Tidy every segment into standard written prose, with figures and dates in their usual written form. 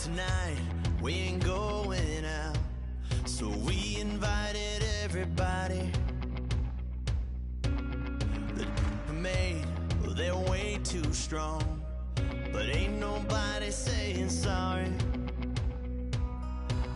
tonight we ain't going out, so we invited everybody. The made, well, they're way too strong, but ain't nobody saying sorry.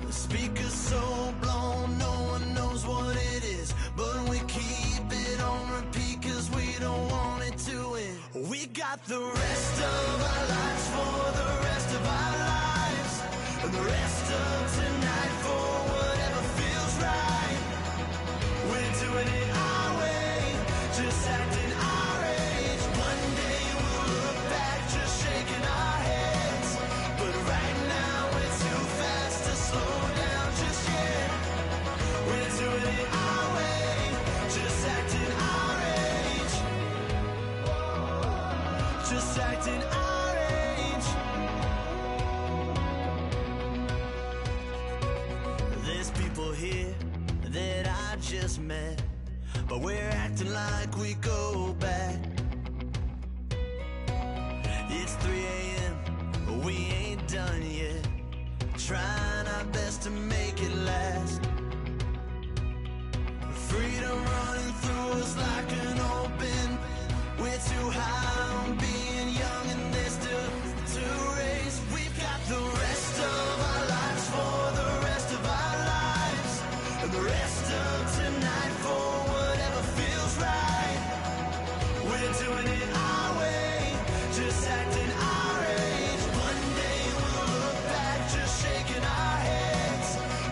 The speaker's so blown, no one knows what it is, but we keep it on repeat cause we don't want it to end. We got the rest of our lives for the rest of our lives, and the rest of tonight for whatever feels right. We're doing it our way, just acting our age. One day we'll look back just shaking our heads, but right now we're too fast to slow down just yet. We're doing it our way, just acting our age, just acting our age. There's people here that I just met, but we're acting like we go back. It's 3 a.m., but we ain't done yet, trying our best to make it last. Freedom running through us like an open. We're too high on being young and there's still to race. We've got the rest of our lives for the rest of our lives, and the rest of tonight for whatever feels right. We're doing it our way, just acting our age. One day we'll look back just shaking our heads,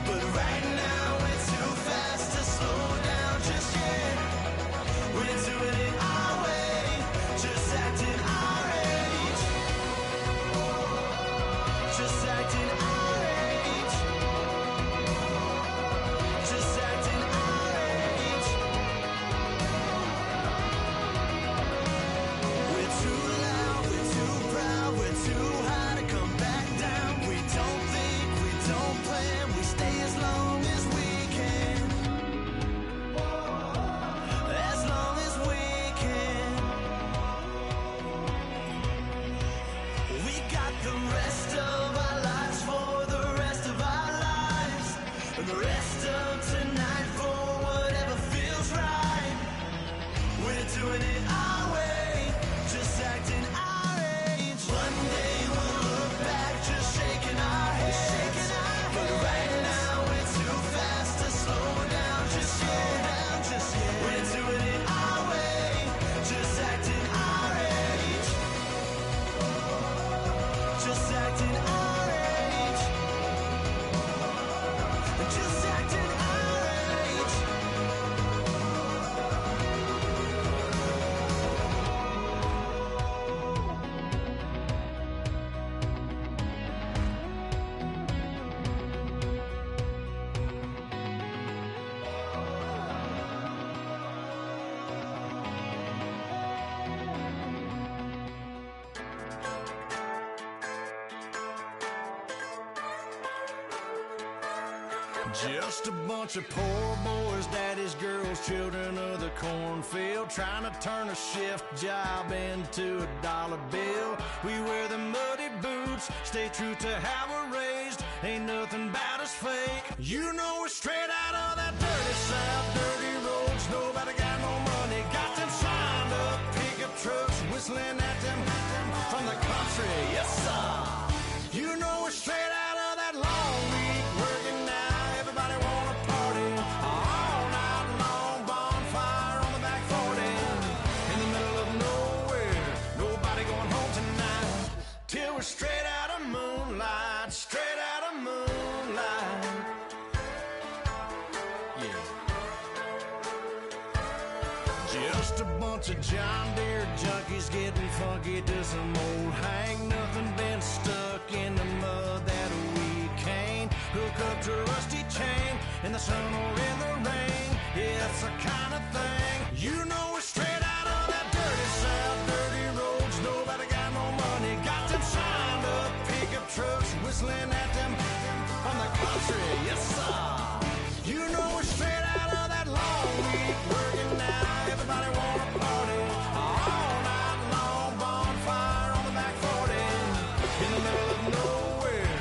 but right now we're too fast to slow down just yet. We're doing it our way, just acting our age, just acting our age, just acting our age. We're too loud, we're too proud, we're too high to come back down. We don't think, we don't plan, we stay as long as we can, as long as we can. We got the rest of our lives for the rest of our lives, and the rest of tonight for whatever feels right. We're doing it our way, just acting our age. One day we'll look back just shaking our heads, but right now we're too fast to slow down just yet. We're doing it our way, just acting our age, just acting our age, just acting our age. Just a bunch of poor boys, daddies, girls, children of the cornfield, trying to turn a shift job into a dollar bill. We wear the muddy boots, stay true to how we're raised, ain't nothing about us fake. You know we're straight out of that dirty south, dirty roads, nobody got no money, got them signed up pickup trucks, whistling at them from the country, yes sir. You know we're straight out of that long week working now. Everybody wanna party all night long, bonfire on the back 40, in the middle of nowhere, nobody going home tonight, till we're straight out of moonlight, straight out of moonlight. Yeah. Just a bunch of John Deere junkies getting funky to some old hang nothing, been stuck in the mud that we can't hook up to a rusty chain in the sun or in the rain. Yeah, that's the kind of thing. You know we're straight out of that dirty south, dirty roads, nobody got no money, got them signed up pickup trucks, whistling at them from the country, yes sir. You know we're straight out of that long week working now. Everybody wanna party all night long, bonfire on the back 40, in the middle of nowhere.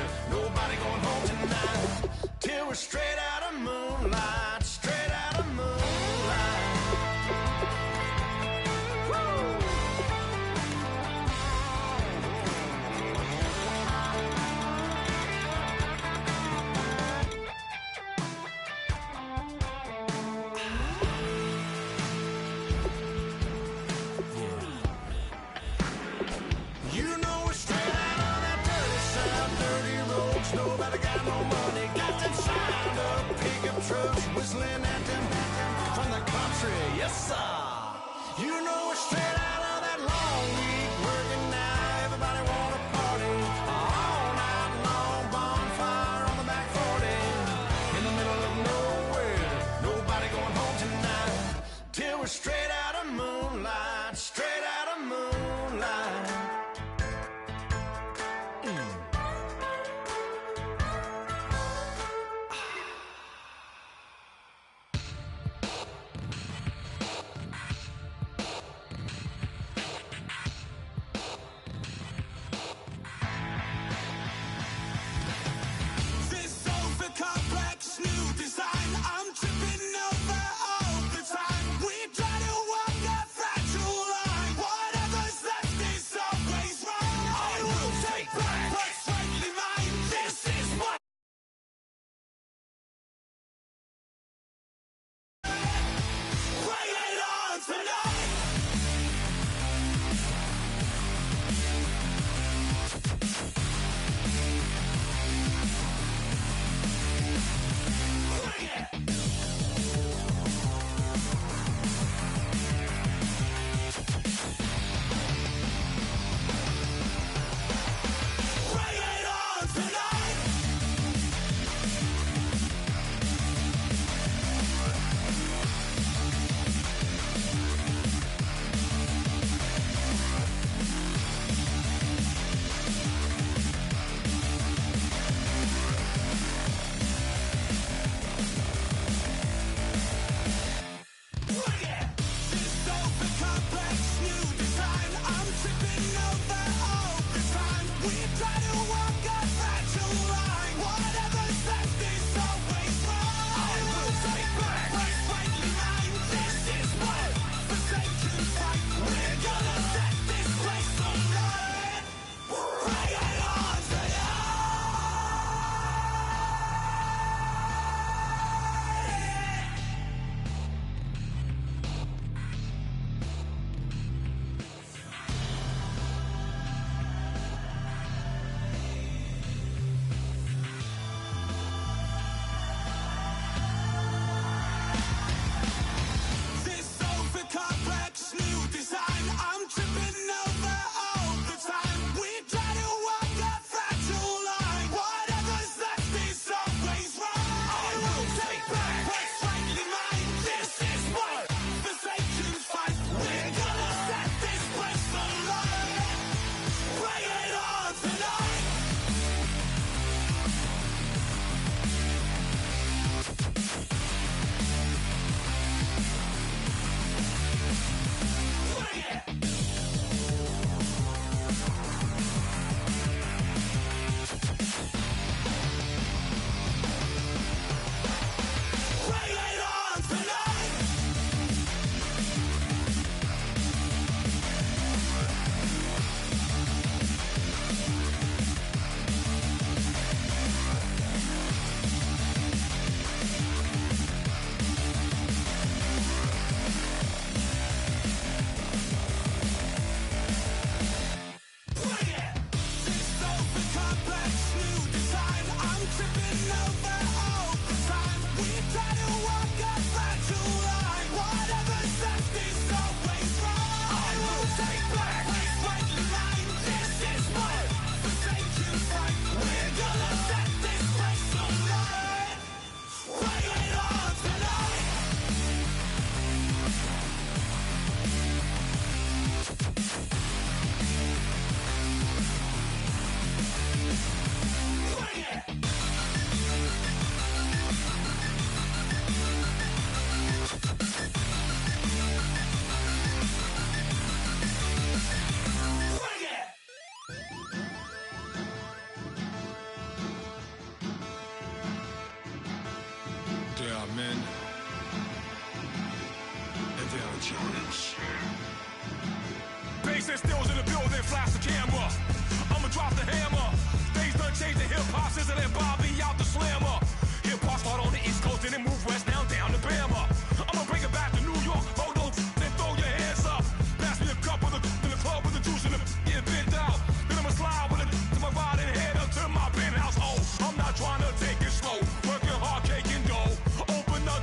whistling at them from the country, yes sir. You know it's straight out of that long week working now. Everybody wanna party all night long. Bonfire on the back 40 in the middle of nowhere. Nobody going home tonight till we're straight out of moonlight, straight out of moonlight. Bass stills in the building, flash the camera. I'ma drop the hammer. Things done changed, the hip-hop sizzle and Bobby out the slammer. Hip-hop start on the East Coast and then move west, now down to Bama. I'ma bring it back to New York, hold on, then throw your hands up. Pass me a cup of the in the club with the juice in the get bent out. Then I'ma slide with it to my ride and head up to my penthouse. Oh, I'm not trying to take it slow, working hard, cake and dough. Open up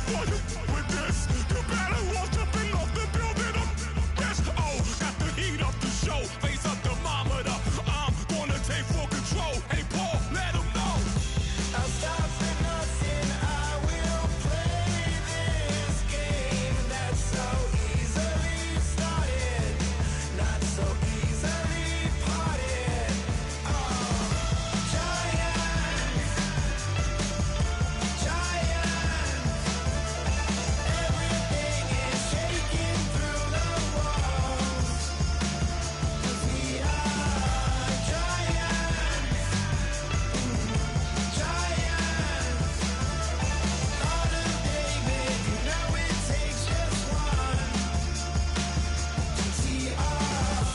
Boy, you with this, you better walk jumping off the building up. Yes, oh, got the heat up the show, face up thermometer. I'm gonna take full control. Hey, Paul, let him know. I'll stop for nothing, I will play this game that's so easily started, not so easily parted. Giants, everything is shaking through the walls, 'cause we are giants. Heart of David, you know it takes just one to tee off.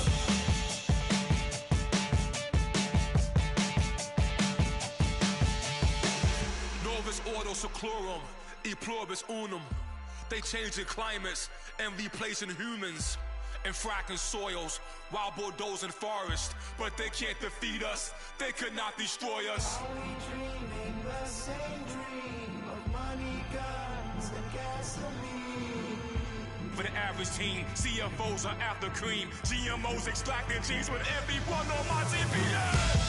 Novus Ordo Seclorum, E Pluribus Unum. They changing climates and replacing humans and fracking soils while bulldozing forests. But they can't defeat us, they could not destroy us. Are we dreaming the same dream of money, guns, and gasoline? For the average team, CFOs are after cream. GMOs extracting genes with everyone on my TPS.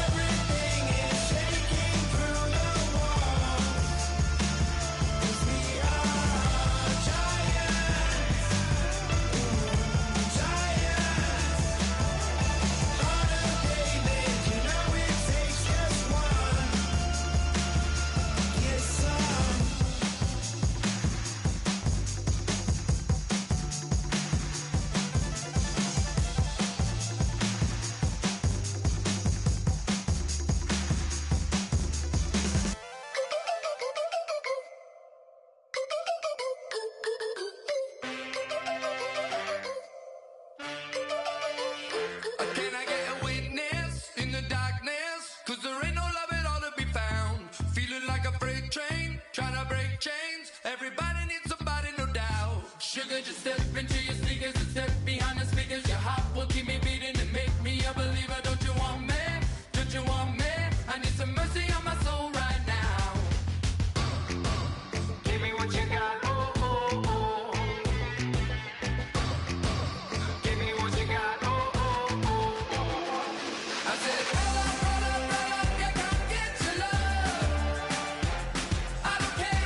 Everything is shaking through the walls, 'cause we are giants. Heart of David, you know it takes just one. Get some. Can I get a witness in the darkness? 'Cause there ain't no love at all to be found. Feeling like a freight train, trying to break chains. Everybody needs somebody, no doubt. Sugar, just step into your sneakers and step behind the speakers. Your heart will keep me beating and make me a believer. Don't you want me? Don't you want me? I need some mercy on my soul right now. Give me what you got, oh, oh, oh. Give me what you got, oh, oh, oh, oh. I said, brother, brother, brother, you come get your love. I don't care,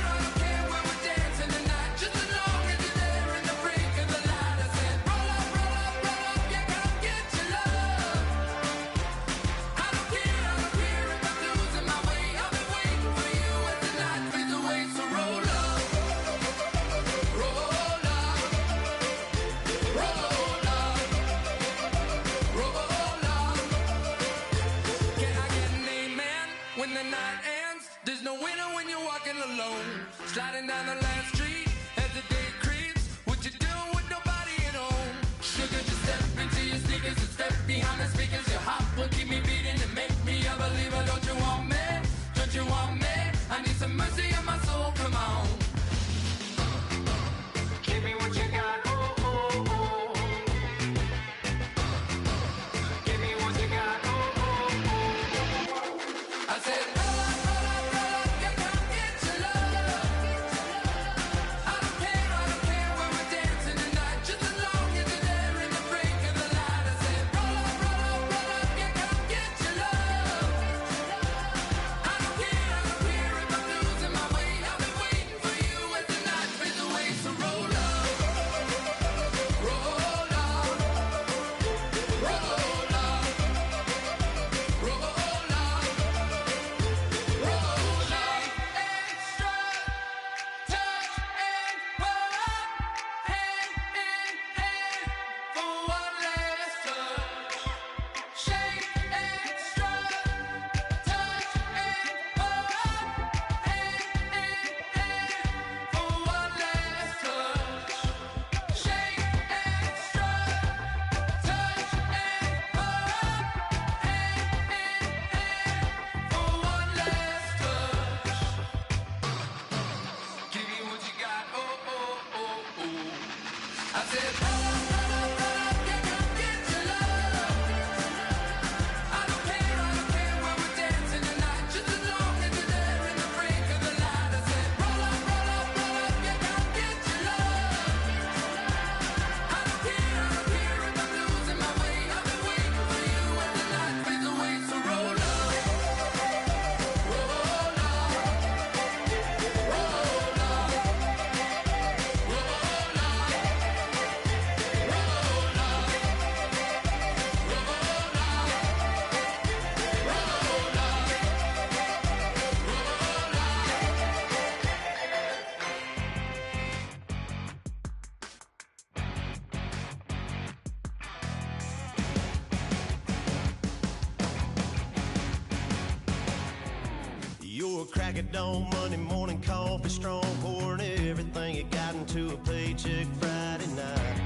crack of dawn, Monday morning coffee strong, pouring everything you got into a paycheck Friday night.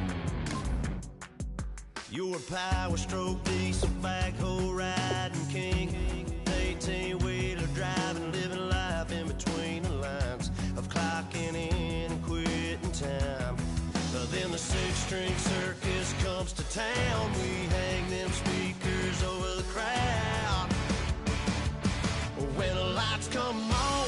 You're a power stroke, diesel backhoe riding king, 18-wheeler driving, living life in between the lines of clocking in and quitting time. Then the six-string circus comes to town. We hang them speakers over the crowd. When the lights come on,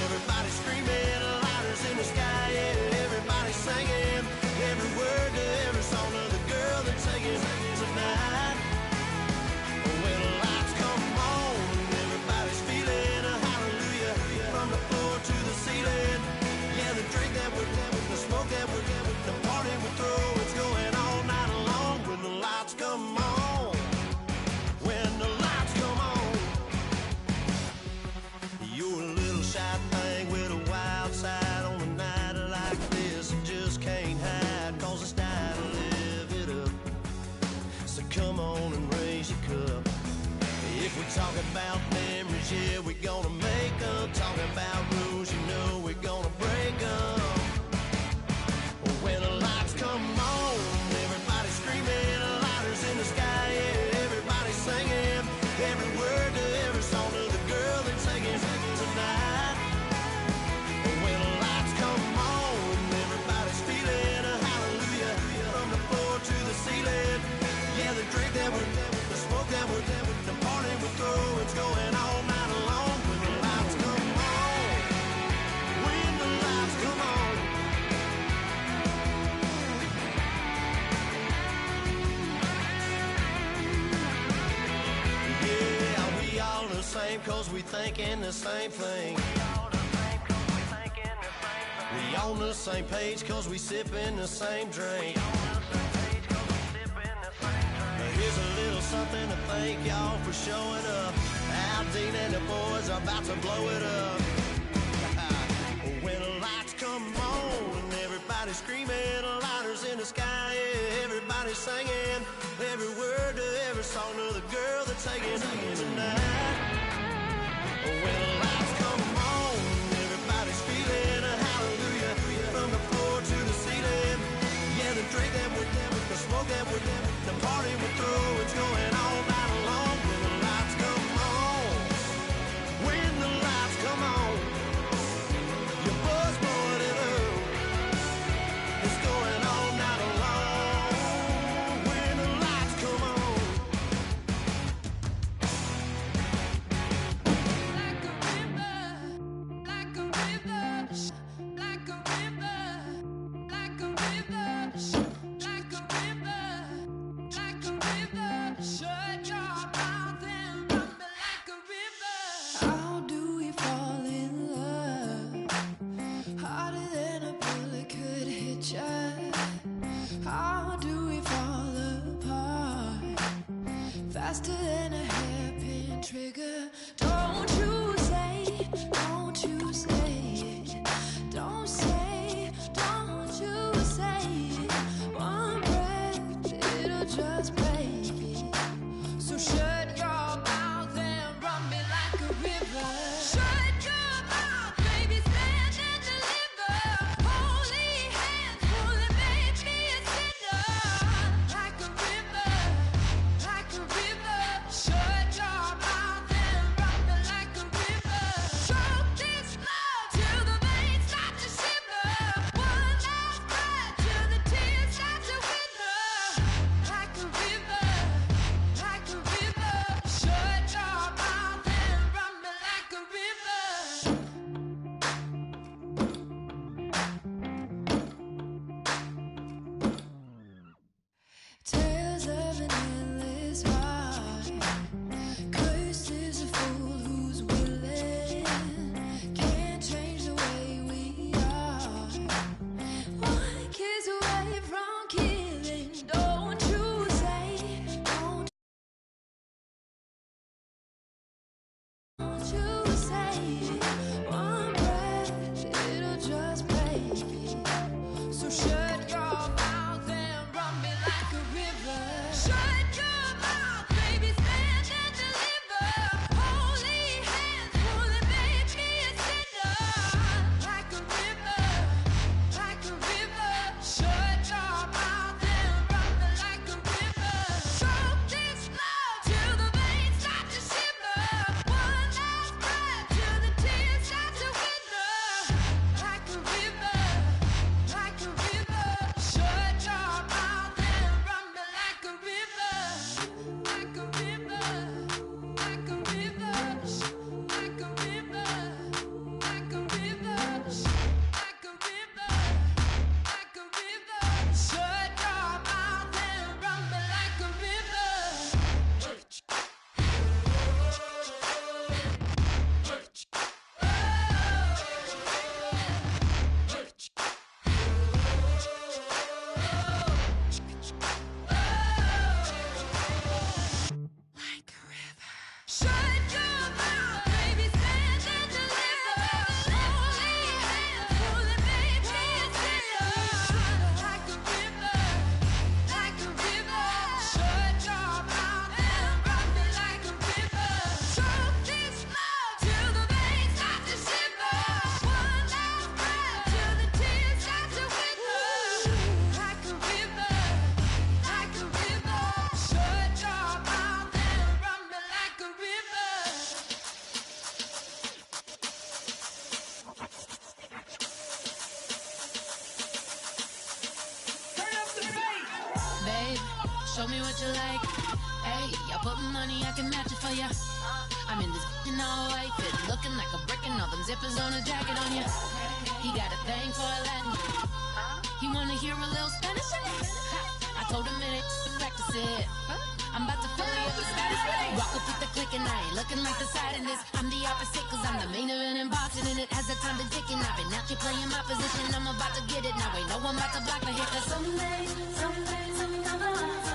everybody screaming, lighters in the sky, yeah, everybody singing every word to every song of the girl they're taking tonight. When the lights come on, everybody's feeling a hallelujah from the floor to the ceiling. Yeah, the drink that we're having, the smoke that we're having, the party we throw, it's going all night long. When the lights come on, when the lights come on. You're a little shy thing with a wild side on a night like this. You just can't hide, cause it's time to live it up. So come on and raise your cup. If we talk about memories, yeah, we're gonna make them. Talking about rules, you know we're gonna break them. When the lights come on, everybody's screaming, lighters in the sky, yeah, everybody's singing every word to every song of the girl they're taking tonight. When the lights come on, everybody's feeling a hallelujah from the floor to the ceiling. Yeah, the drink that we're having, the smoke that we're having, the party we throw, it's going all night long. When the lights come on, when the lights come on. Yeah, we all the same cause we thinking the same thing. We on the same page cause we sipping the same drink. Here's a little something to thank y'all for showing up. Al Dean and the boys are about to blow it up. When the lights come on and everybody's screaming, lighters in the sky, yeah, everybody's singing every word to every song of the girl they're taking tonight. When the lights come on, everybody's feeling a hallelujah from the floor to the ceiling. Yeah, the drink that we're having, the smoke that we're having, the party we throw, it's going all night long. When the lights come on, when the lights come on, your buzz blowing it up, it's going all night long. When the lights come on. Like a river, like a river, like a river, like a river, like a river. Shut your mouth and run me like a river. How do we fall in love? Harder than a bullet could hit ya. How do we fall apart? Faster than a hairpin trigger. Don't you say, don't you say it. Don't say, don't you say it. One breath, it'll just break it. So shut your mouth and run me like a river. Shut your mouth, baby, stand and deliver. Holy hands, pulling, make me a sinner. Like a river, like a river. Shut your mouth and run me like a river. Choke this love till the veins start to shiver. One last breath till the tears start to wither. Like a river, like a river. Shut your mouth and run me like a river. Show me what you like. Hey, I put money, I can match it for ya. I'm in this in all white fit, looking like a brick and all them zippers on a jacket on ya. He got a thing for a Latin. He wanna hear a little Spanish? I told him it ain't practice it. I'm about to fill you up with status. Walk up with the click and I ain't looking like the side in this. I'm the opposite cause I'm the main event in boxing and it has the time been ticking. I've been out here playing my position. I'm about to get it now. Ain't no one about to block the hit. Cause someday, I'm gonna love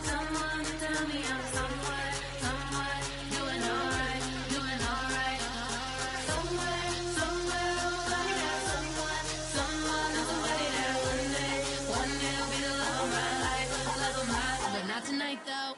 someone to tell me I'm somewhere, doing alright, doing alright. Somewhere, somebody got someone that's somebody that one day will be the love of my life, but not tonight though.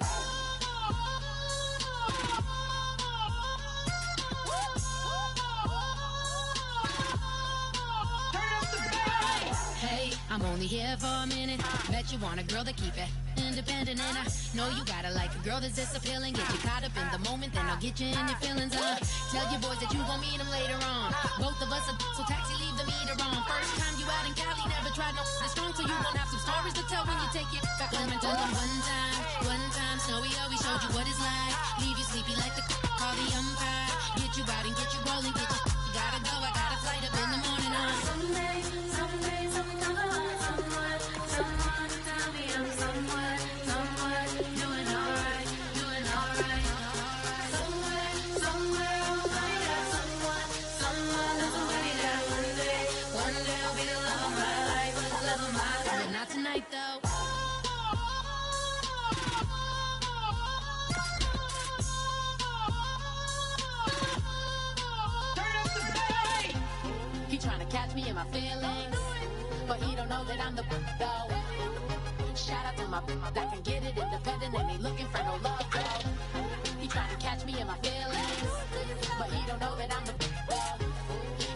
Hey, I'm only here for a minute. Bet you want a girl to keep it independent, and I know you gotta like a girl that's this appealing. Get you caught up in the moment, then I'll get you in your feelings. Tell your boys that you gon' meet them later on. Both of us are so taxi, leave the meter on. First time you out in Cali, never tried no this strong, so you gon' have some stories to tell when you take it back home and tell them one time, Snowy always showed you what it's like. Leave you sleepy like the call the umpire. Get you out and get you rolling, get you gotta go. I got a flight up in the morning on someday, someone to tell me I'm somewhere, doing alright, doing alright. Somewhere, somebody got someone that's somebody that one day will be the love of my life, but not tonight though. He tryna catch me in my feelings, but he don't know that I'm the though. Shout out to my that can get it independent and ain't looking for no love though. He tryna catch me in my feelings, but he don't know that I'm the though.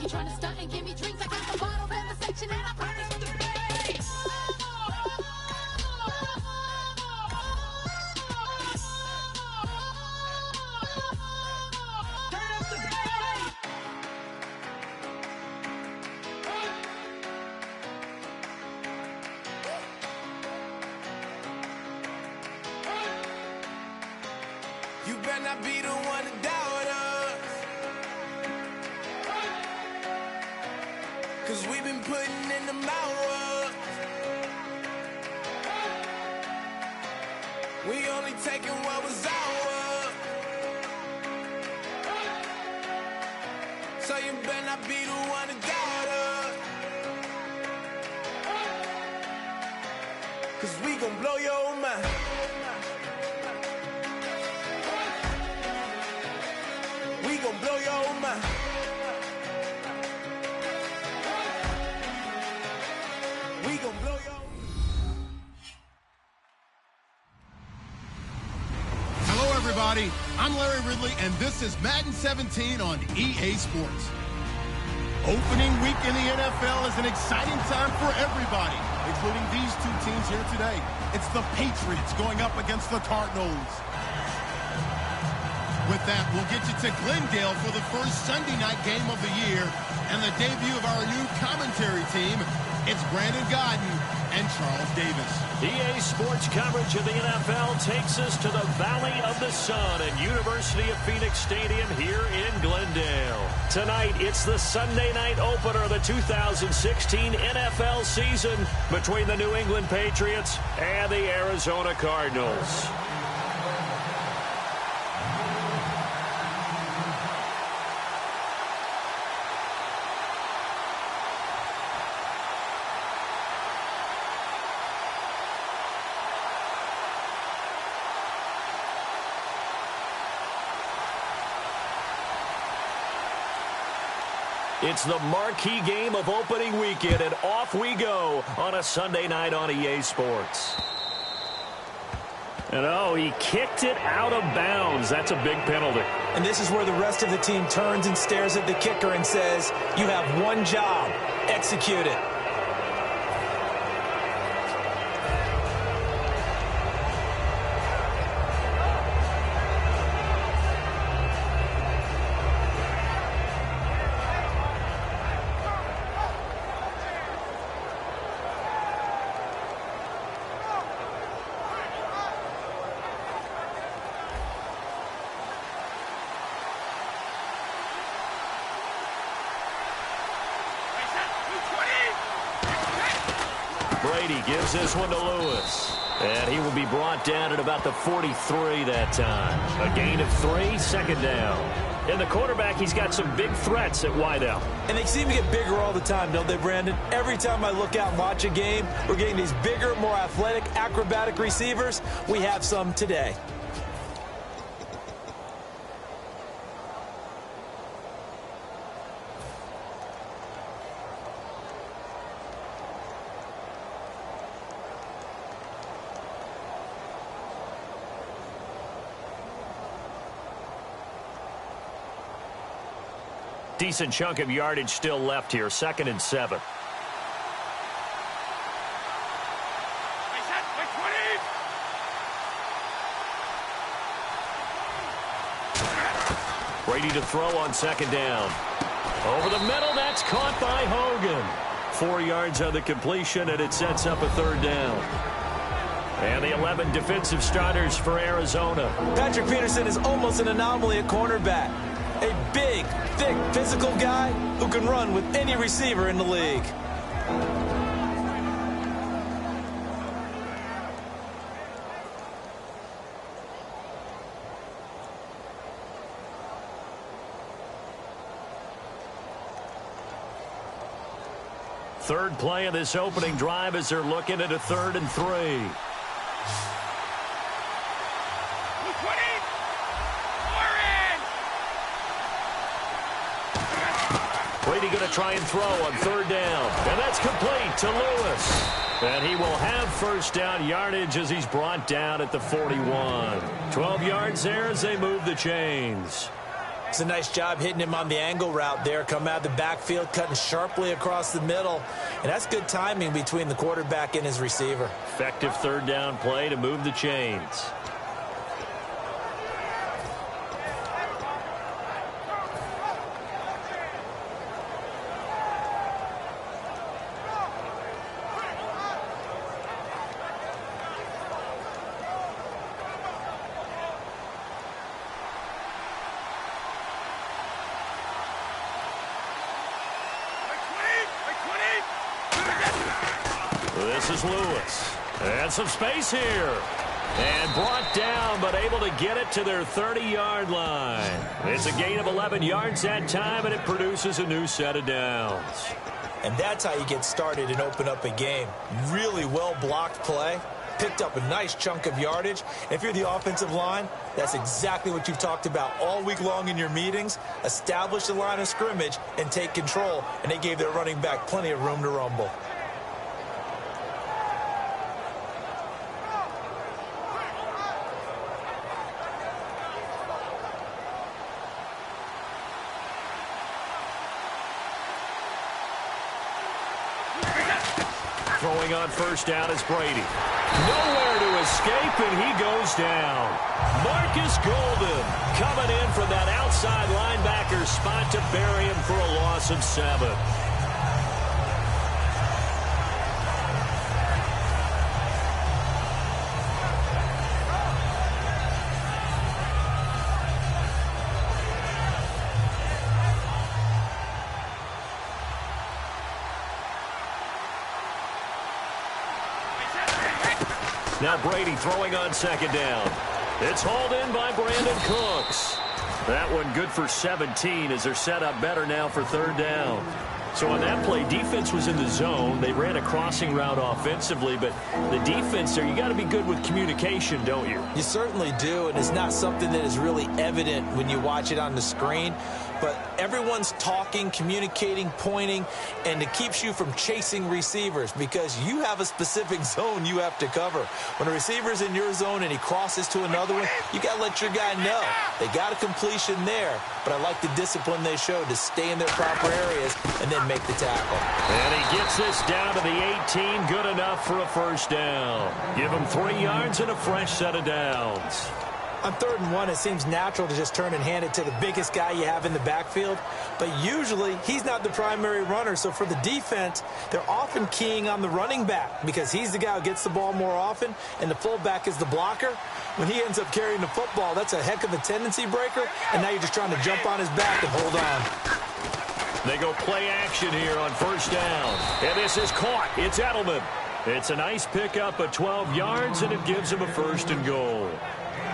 He tryna stunt and give me drinks. I got the bottles in the section and I promise to pay. You better not be the one to doubt us, 'cause we've been putting in the hours. We only taking what was ours, so you better not be the one to doubt us, 'cause we gon' blow your mind. We gon' blow your mind. We gon' blow your mind. Hello, everybody. I'm Larry Ridley, and this is Madden 17 on EA Sports. Opening week in the NFL is an exciting time for everybody, including these two teams here today. It's the Patriots going up against the Cardinals. With that, we'll get you to Glendale for the first Sunday night game of the year and the debut of our new commentary team. It's Brandon Godden and Charles Davis. EA Sports coverage of the NFL takes us to the Valley of the Sun at University of Phoenix Stadium here in Glendale. Tonight, it's the Sunday night opener of the 2016 NFL season between the New England Patriots and the Arizona Cardinals. It's the marquee game of opening weekend, and off we go on a Sunday night on EA Sports. And oh, he kicked it out of bounds. That's a big penalty. And this is where the rest of the team turns and stares at the kicker and says, you have one job, execute it. Brady gives this one to Lewis. And he will be brought down at about the 43 that time. A gain of 3, second down. And the quarterback, he's got some big threats at wideout. And they seem to get bigger all the time, don't they, Brandon? Every time I look out and watch a game, we're getting these bigger, more athletic, acrobatic receivers. We have some today. Decent chunk of yardage still left here. 2nd and 7. Brady to throw on 2nd down. Over the middle, that's caught by Hogan. 4 yards on the completion, and it sets up a 3rd down. And the 11 defensive starters for Arizona. Patrick Peterson is almost an anomaly at cornerback. A big, thick, physical guy who can run with any receiver in the league. Third play of this opening drive as they're looking at a 3rd and 3. Brady going to try and throw on 3rd down. And that's complete to Lewis. And he will have 1st down yardage as he's brought down at the 41. 12 yards there as they move the chains. It's a nice job hitting him on the angle route there. Come out of the backfield, cutting sharply across the middle. And that's good timing between the quarterback and his receiver. Effective 3rd down play to move the chains. This is Lewis. And some space here. And brought down, but able to get it to their 30-yard line. It's a gain of 11 yards that time, and it produces a new set of downs. And that's how you get started and open up a game. Really well-blocked play. Picked up a nice chunk of yardage. And if you're the offensive line, that's exactly what you've talked about all week long in your meetings. Establish the line of scrimmage and take control. And they gave their running back plenty of room to rumble. Throwing on 1st down is Brady. Nowhere to escape, and he goes down. Marcus Golden coming in from that outside linebacker spot to bury him for a loss of 7. Now Brady throwing on 2nd down. It's hauled in by Brandon Cooks. That one good for 17 as they're set up better now for 3rd down. So on that play, defense was in the zone. They ran a crossing route offensively, but the defense there, you got to be good with communication, don't you? You certainly do, and it's not something that is really evident when you watch it on the screen. But everyone's talking, communicating, pointing, and it keeps you from chasing receivers because you have a specific zone you have to cover. When a receiver's in your zone and he crosses to another one, you got to let your guy know. They got a completion there, but I like the discipline they showed to stay in their proper areas and then make the tackle. And he gets this down to the 18, good enough for a 1st down. Give him 3 yards and a fresh set of downs. On 3rd and 1, it seems natural to just turn and hand it to the biggest guy you have in the backfield. But usually, he's not the primary runner. So for the defense, they're often keying on the running back because he's the guy who gets the ball more often, and the fullback is the blocker. When he ends up carrying the football, that's a heck of a tendency breaker, and now you're just trying to jump on his back and hold on. They go play action here on 1st down. And this is caught. It's Edelman. It's a nice pickup of 12 yards, and it gives him a 1st and goal.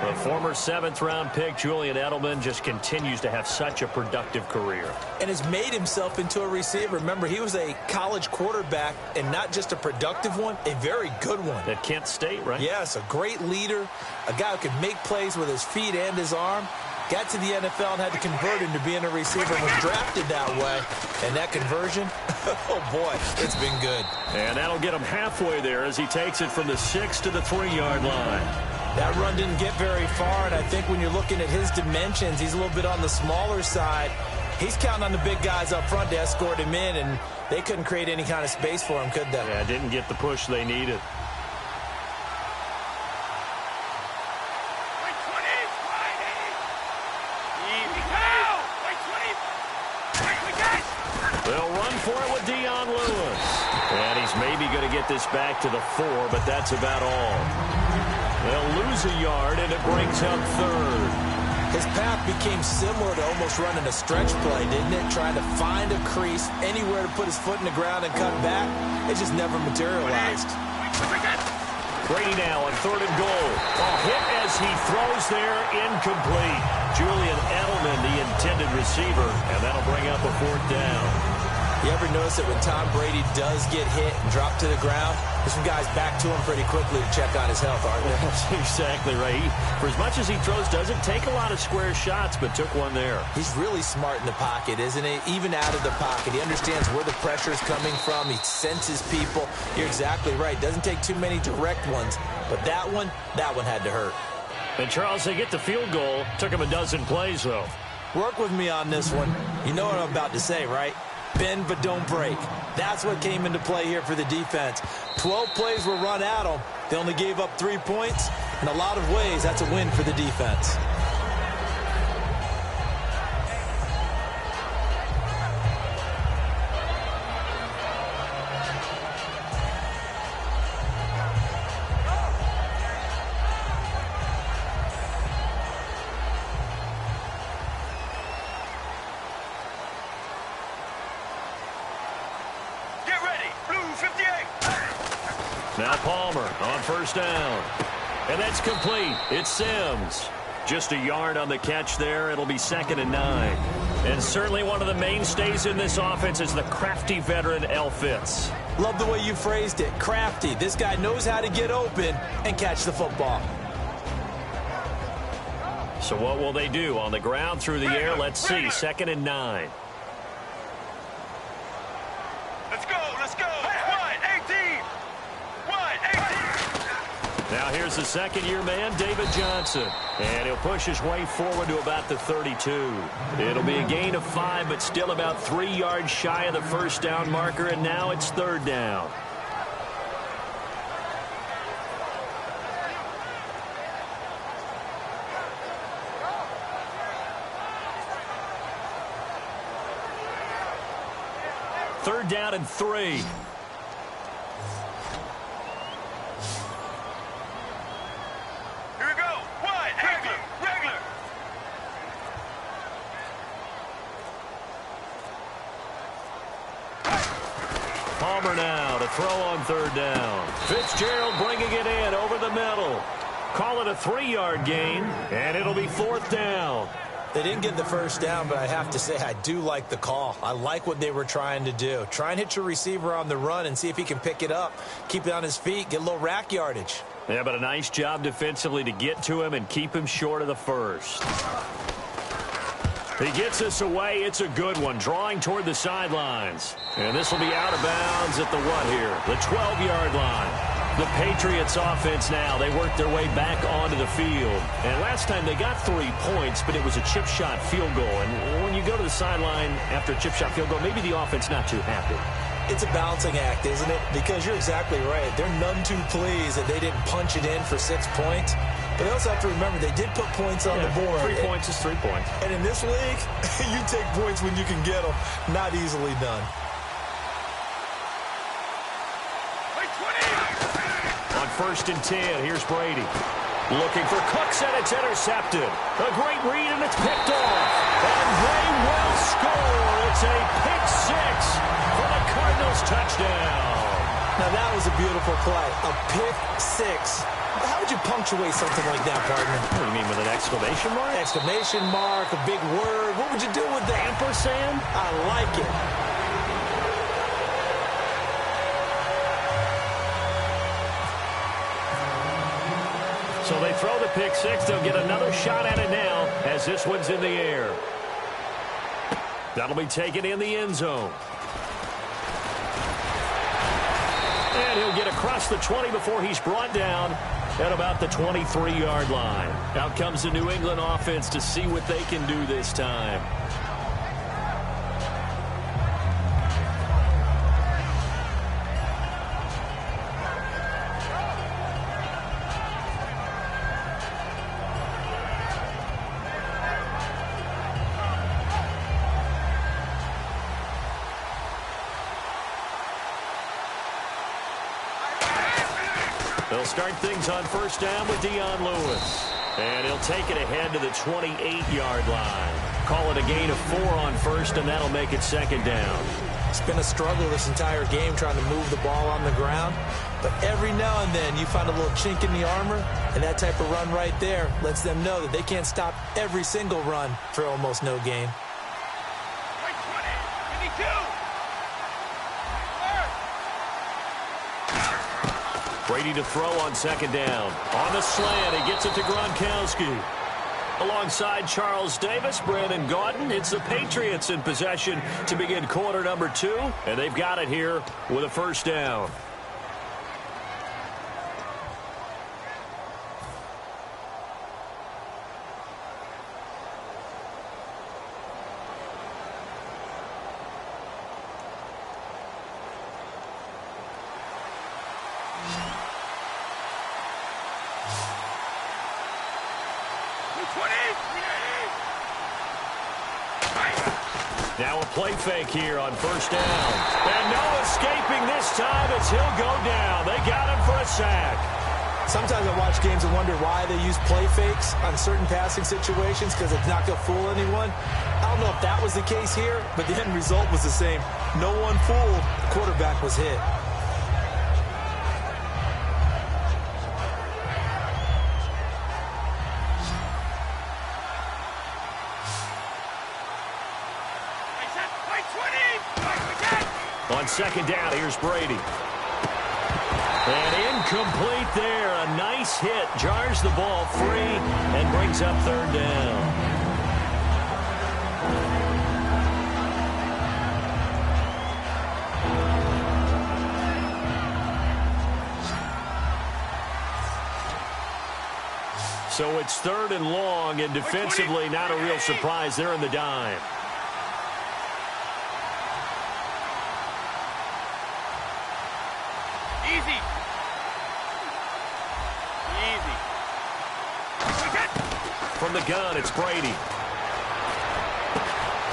The former 7th-round pick, Julian Edelman, just continues to have such a productive career. And has made himself into a receiver. Remember, he was a college quarterback, and not just a productive one, a very good one. At Kent State, right? Yes, a great leader, a guy who can make plays with his feet and his arm. Got to the NFL and had to convert into being a receiver, was drafted that way. And that conversion, oh boy, it's been good. And that'll get him halfway there as he takes it from the 6 to the 3-yard line. That run didn't get very far, and I think when you're looking at his dimensions, he's a little bit on the smaller side. He's counting on the big guys up front to escort him in, and they couldn't create any kind of space for him, could they? Yeah, didn't get the push they needed. They'll run for it with Dion Lewis. And he's maybe going to get this back to the 4, but that's about all. They'll lose a yard, and it brings up 3rd. His path became similar to almost running a stretch play, didn't it? Trying to find a crease, anywhere to put his foot in the ground and cut back. It just never materialized. Brady now on 3rd and goal. A hit as he throws there, incomplete. Julian Edelman, the intended receiver, and that'll bring up a 4th down. You ever notice that when Tom Brady does get hit and drop to the ground, there's some guys back to him pretty quickly to check on his health, aren't there? That's exactly right. For as much as he throws, doesn't take a lot of square shots, but took one there. He's really smart in the pocket, isn't he? Even out of the pocket. He understands where the pressure is coming from. He senses people. You're exactly right. Doesn't take too many direct ones. But that one had to hurt. And Charles, they get the field goal. Took him a dozen plays, though. Work with me on this one. You know what I'm about to say, right? Bend but don't break. That's what came into play here for the defense. 12 plays were run at them. They only gave up 3 points. In a lot of ways, that's a win for the defense. Now Palmer on 1st down. And that's complete. It's Sims. Just a yard on the catch there. It'll be 2nd and 9. And certainly one of the mainstays in this offense is the crafty veteran L. Fitz. Love the way you phrased it. Crafty. This guy knows how to get open and catch the football. So what will they do? On the ground, through the air? Let's see. 2nd and 9. Let's go, let's go. 1-18. Now here's the second-year man, David Johnson. And he'll push his way forward to about the 32. It'll be a gain of 5, but still about 3 yards shy of the 1st down marker, and now it's 3rd down. Third down and 3. Palmer now to throw on 3rd down. Fitzgerald bringing it in over the middle. Call it a 3-yard gain, and it'll be 4th down. They didn't get the 1st down, but I have to say I do like the call. I like what they were trying to do. Try and hit your receiver on the run and see if he can pick it up, keep it on his feet, get a little rack yardage. Yeah, but a nice job defensively to get to him and keep him short of the 1st. He gets this away. It's a good one, drawing toward the sidelines. And this will be out of bounds at the what here? The 12-yard line. The Patriots offense now, they worked their way back onto the field. And last time they got 3 points, but it was a chip shot field goal. And when you go to the sideline after a chip shot field goal, maybe the offense not too happy. It's a balancing act, isn't it? Because you're exactly right. They're none too pleased that they didn't punch it in for 6 points. But they also have to remember they did put points on the board. 3 points is 3 points. And in this league, you take points when you can get them. Not easily done. On 1st and 10, here's Brady. Looking for Cooks, and it's intercepted. A great read, and it's picked off. And they will score. It's a pick 6 for the Cardinals touchdown. Now, that was a beautiful play. A pick six. How would you punctuate something like that, partner? What do you mean, with an exclamation mark? Exclamation mark, a big word. What would you do with that? Ampersand? I like it. So they throw the pick six. They'll get another shot at it now as this one's in the air. That'll be taken in the end zone. And he'll get across the 20 before he's brought down at about the 23-yard line. Out comes the New England offense to see what they can do this time. They'll start things on first down with Dion Lewis. And he'll take it ahead to the 28-yard line. Call it a gain of 4 on first, and that'll make it second down. It's been a struggle this entire game trying to move the ball on the ground. But every now and then you find a little chink in the armor, and that type of run right there lets them know that they can't stop every single run for almost no gain. Brady to throw on second down. On the slant, he gets it to Gronkowski. Alongside Charles Davis, Brandon Gaudin. It's the Patriots in possession to begin quarter number 2. And they've got it here with a first down. Now a play fake here on first down. And no escaping this time as he'll go down. They got him for a sack. Sometimes I watch games and wonder why they use play fakes on certain passing situations, because it's not going to fool anyone. I don't know if that was the case here, but the end result was the same. No one fooled. The quarterback was hit. On second down, here's Brady. And incomplete there. A nice hit. Jars the ball free and brings up third down. So it's third and long, and defensively not a real surprise. They're in the dime. From the gun, it's Brady.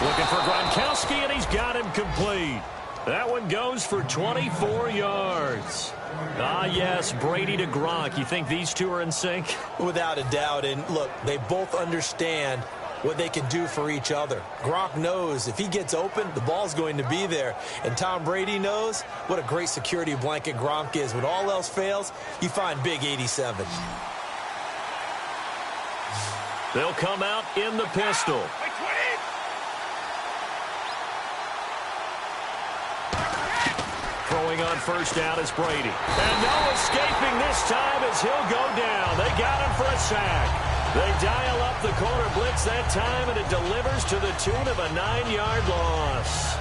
Looking for Gronkowski, and he's got him complete. That one goes for 24 yards. Ah, yes, Brady to Gronk. You think these two are in sync? Without a doubt. And look, they both understand what they can do for each other. Gronk knows if he gets open, the ball's going to be there. And Tom Brady knows what a great security blanket Gronk is. When all else fails, you find big 87. They'll come out in the pistol. Throwing on first down is Brady. And no escaping this time as he'll go down. They got him for a sack. They dial up the corner blitz that time, and it delivers to the tune of a 9-yard loss.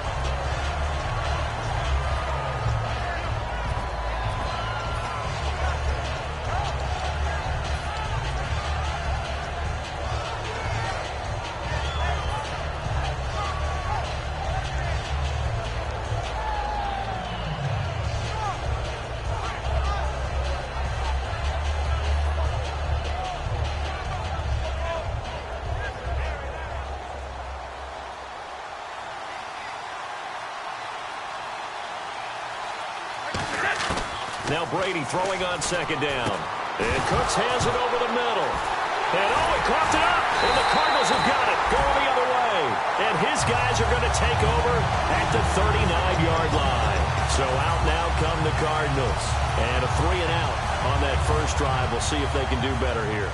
Now Brady throwing on second down. And Cooks hands it over the middle. And oh, he coughed it up. And the Cardinals have got it. Going the other way. And his guys are going to take over at the 39-yard line. So out now come the Cardinals. And a 3-and-out on that first drive. We'll see if they can do better here.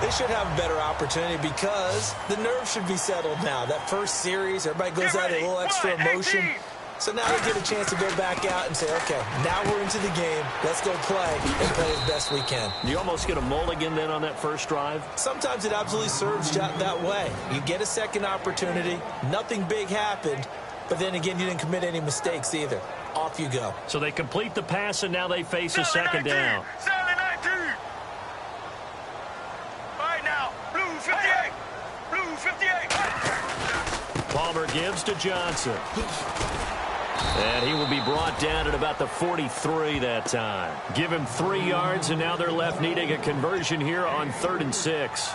They should have a better opportunity because the nerves should be settled now. That first series, everybody goes out a little extra emotion. So now they get a chance to go back out and say, okay, now we're into the game. Let's go play and play as best we can. You almost get a mulligan then on that first drive? Sometimes it absolutely serves that way. You get a second opportunity. Nothing big happened. But then again, you didn't commit any mistakes either. Off you go. So they complete the pass, and now they face a second down. Palmer gives to Johnson. And he will be brought down at about the 43 that time. Give him 3 yards, and now they're left needing a conversion here on 3rd and 6.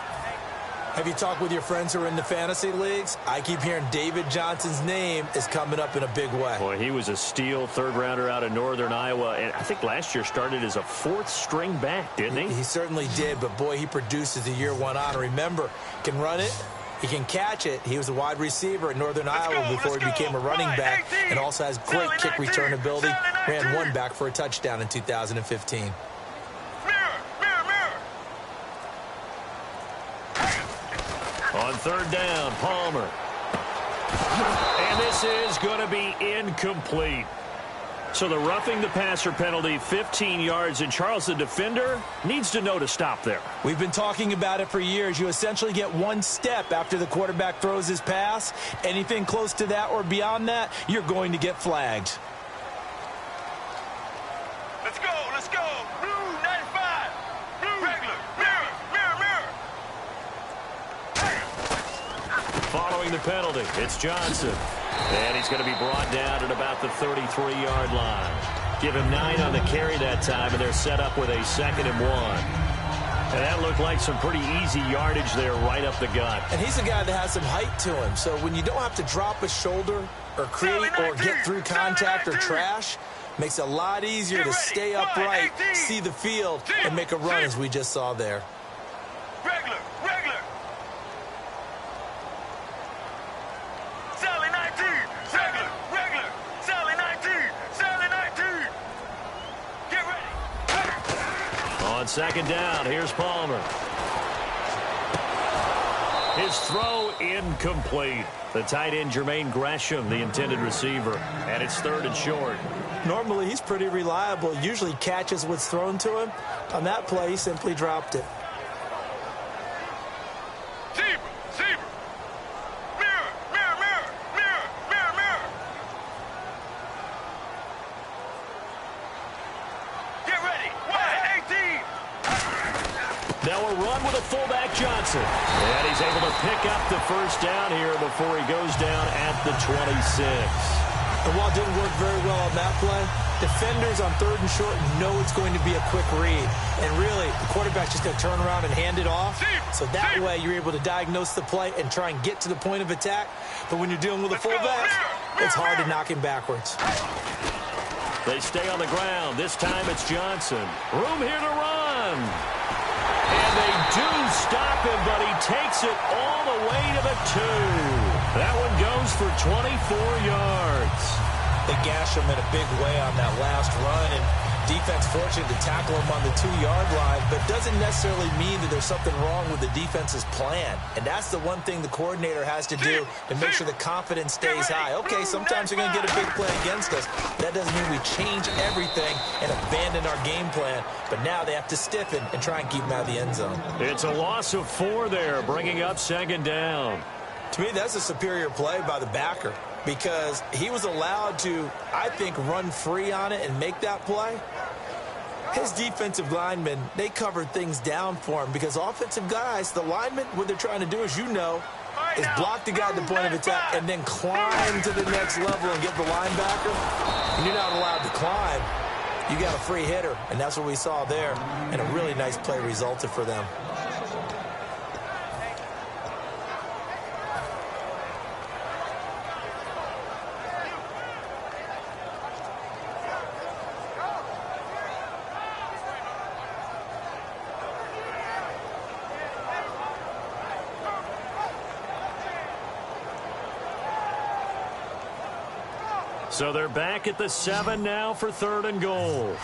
Have you talked with your friends who are in the fantasy leagues? I keep hearing David Johnson's name is coming up in a big way. Boy, he was a steal third-rounder out of Northern Iowa. And I think last year started as a 4th-string back, didn't he? He certainly did, but, boy, he produced as the year went on. Remember, can run it. He can catch it. He was a wide receiver at Northern Iowa before he became a running back, and also has great kick return ability. Ran one back for a touchdown in 2015. On 3rd down, Palmer. And this is going to be incomplete. So the roughing the passer penalty, 15 yards, and Charles, the defender, needs to know to stop there. We've been talking about it for years. You essentially get 1 step after the quarterback throws his pass. Anything close to that or beyond that, you're going to get flagged. Let's go, let's go. Blue 95. Blue regular. Mirror, mirror, mirror. Following the penalty, it's Johnson. And he's going to be brought down at about the 33-yard line. Give him 9 on the carry that time, and they're set up with a 2nd and 1. And that looked like some pretty easy yardage there right up the gut. And he's a guy that has some height to him. So when you don't have to drop a shoulder or create or get through contact or trash, makes it a lot easier to stay upright, see the field, and make a run as we just saw there. Regular, regular. Sally 19. Regular, regular. Sally 19. Sally 19. Get ready. On 2nd down, here's Palmer. His throw incomplete. The tight end, Jermaine Gresham, the intended receiver. And it's 3rd and short. Normally, he's pretty reliable. Usually catches what's thrown to him. On that play, he simply dropped it. Zebra, zebra. Mirror, mirror, mirror, mirror, mirror, mirror. Get ready. Wide 18. Now a run with a fullback, Johnson. And he's able to pick up the first down here before he goes down at the 26. And while it didn't work very well on that play, defenders on 3rd and short know it's going to be a quick read. And really, the quarterback's just going to turn around and hand it off. So that way, you're able to diagnose the play and try and get to the point of attack. But when you're dealing with a fullback, it's hard to knock him backwards. They stay on the ground. This time it's Johnson. Room here to run. And they do stop him, but he takes it all the way to the 2. That one goes for 24 yards. They gash him in a big way on that last run, and defense fortunate to tackle him on the 2-yard line, but doesn't necessarily mean that there's something wrong with the defense's plan. And that's the one thing the coordinator has to do to make sure the confidence stays high. Okay, sometimes you're going to get a big play against us. That doesn't mean we change everything and abandon our game plan, but now they have to stiffen and try and keep him out of the end zone. It's a loss of 4 there, bringing up 2nd down. To me, that's a superior play by the backer because he was allowed to, I think, run free on it and make that play. His defensive linemen, they covered things down for him because offensive guys, the linemen, what they're trying to do, as you know, is block the guy at the point of attack and then climb to the next level and get the linebacker. And you're not allowed to climb. You got a free hitter, and that's what we saw there. And a really nice play resulted for them. So they're back at the 7 now for 3rd and goal.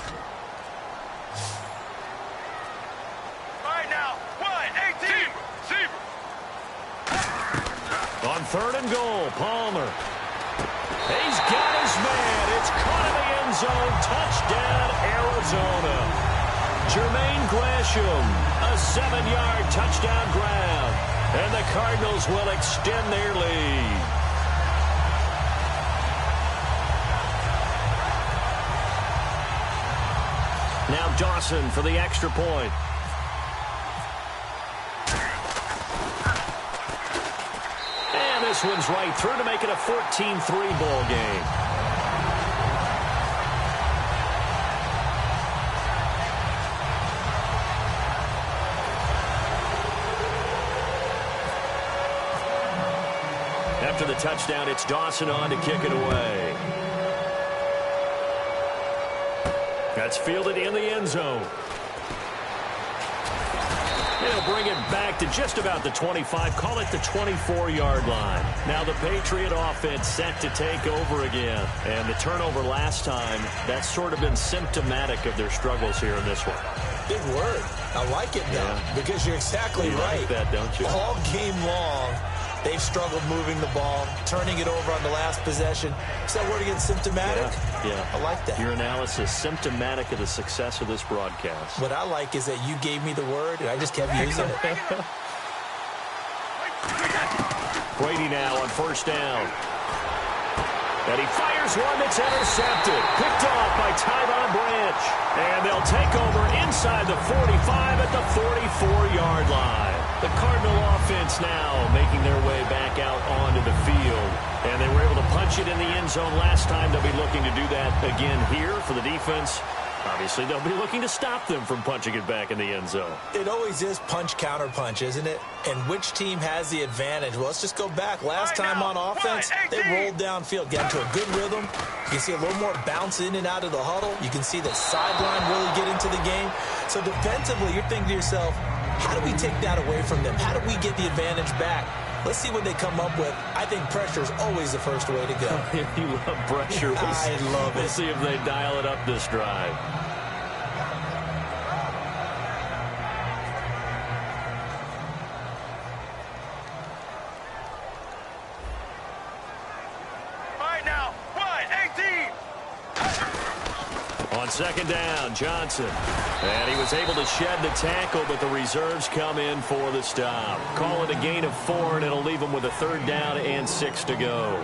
Right now, 1-18. On 3rd and goal, Palmer. He's got his man. It's caught in the end zone. Touchdown, Arizona. Jermaine Gresham, a 7-yard touchdown grab. And the Cardinals will extend their lead. Now Dawson for the extra point. And this one's right through to make it a 14-3 ball game. After the touchdown, it's Dawson on to kick it away. That's fielded in the end zone. He'll bring it back to just about the 25, call it the 24-yard line. Now the Patriot offense set to take over again. And the turnover last time, that's sort of been symptomatic of their struggles here in this one. Big word. I like it, though, because you're exactly right. Like that, don't you? All game long, they've struggled moving the ball, turning it over on the last possession. Is that word again, symptomatic? Yeah. I like that. Your analysis, symptomatic of the success of this broadcast. What I like is that you gave me the word, and I just kept using it. Brady now on 1st down. And he fires one that's intercepted. Picked off by Tyvon Branch. And they'll take over inside the 45 at the 44-yard line. The Cardinal offense now making their way back out onto the field. And they were able to punch it in the end zone last time. They'll be looking to do that again here for the defense. Obviously, they'll be looking to stop them from punching it back in the end zone. It always is punch-counter-punch, isn't it? And which team has the advantage? Well, let's just go back. Last time on offense, they rolled downfield, got into a good rhythm. You can see a little more bounce in and out of the huddle. You can see the sideline really get into the game. So defensively, you're thinking to yourself, how do we take that away from them? How do we get the advantage back? Let's see what they come up with. I think pressure is always the first way to go. You love pressure. I love it. We'll see if they dial it up this drive. Right now, 1-18. On 2nd down, Johnson. And he was able to shed the tackle, but the reserves come in for the stop. Call it a gain of 4, and it'll leave them with a 3rd down and 6 to go.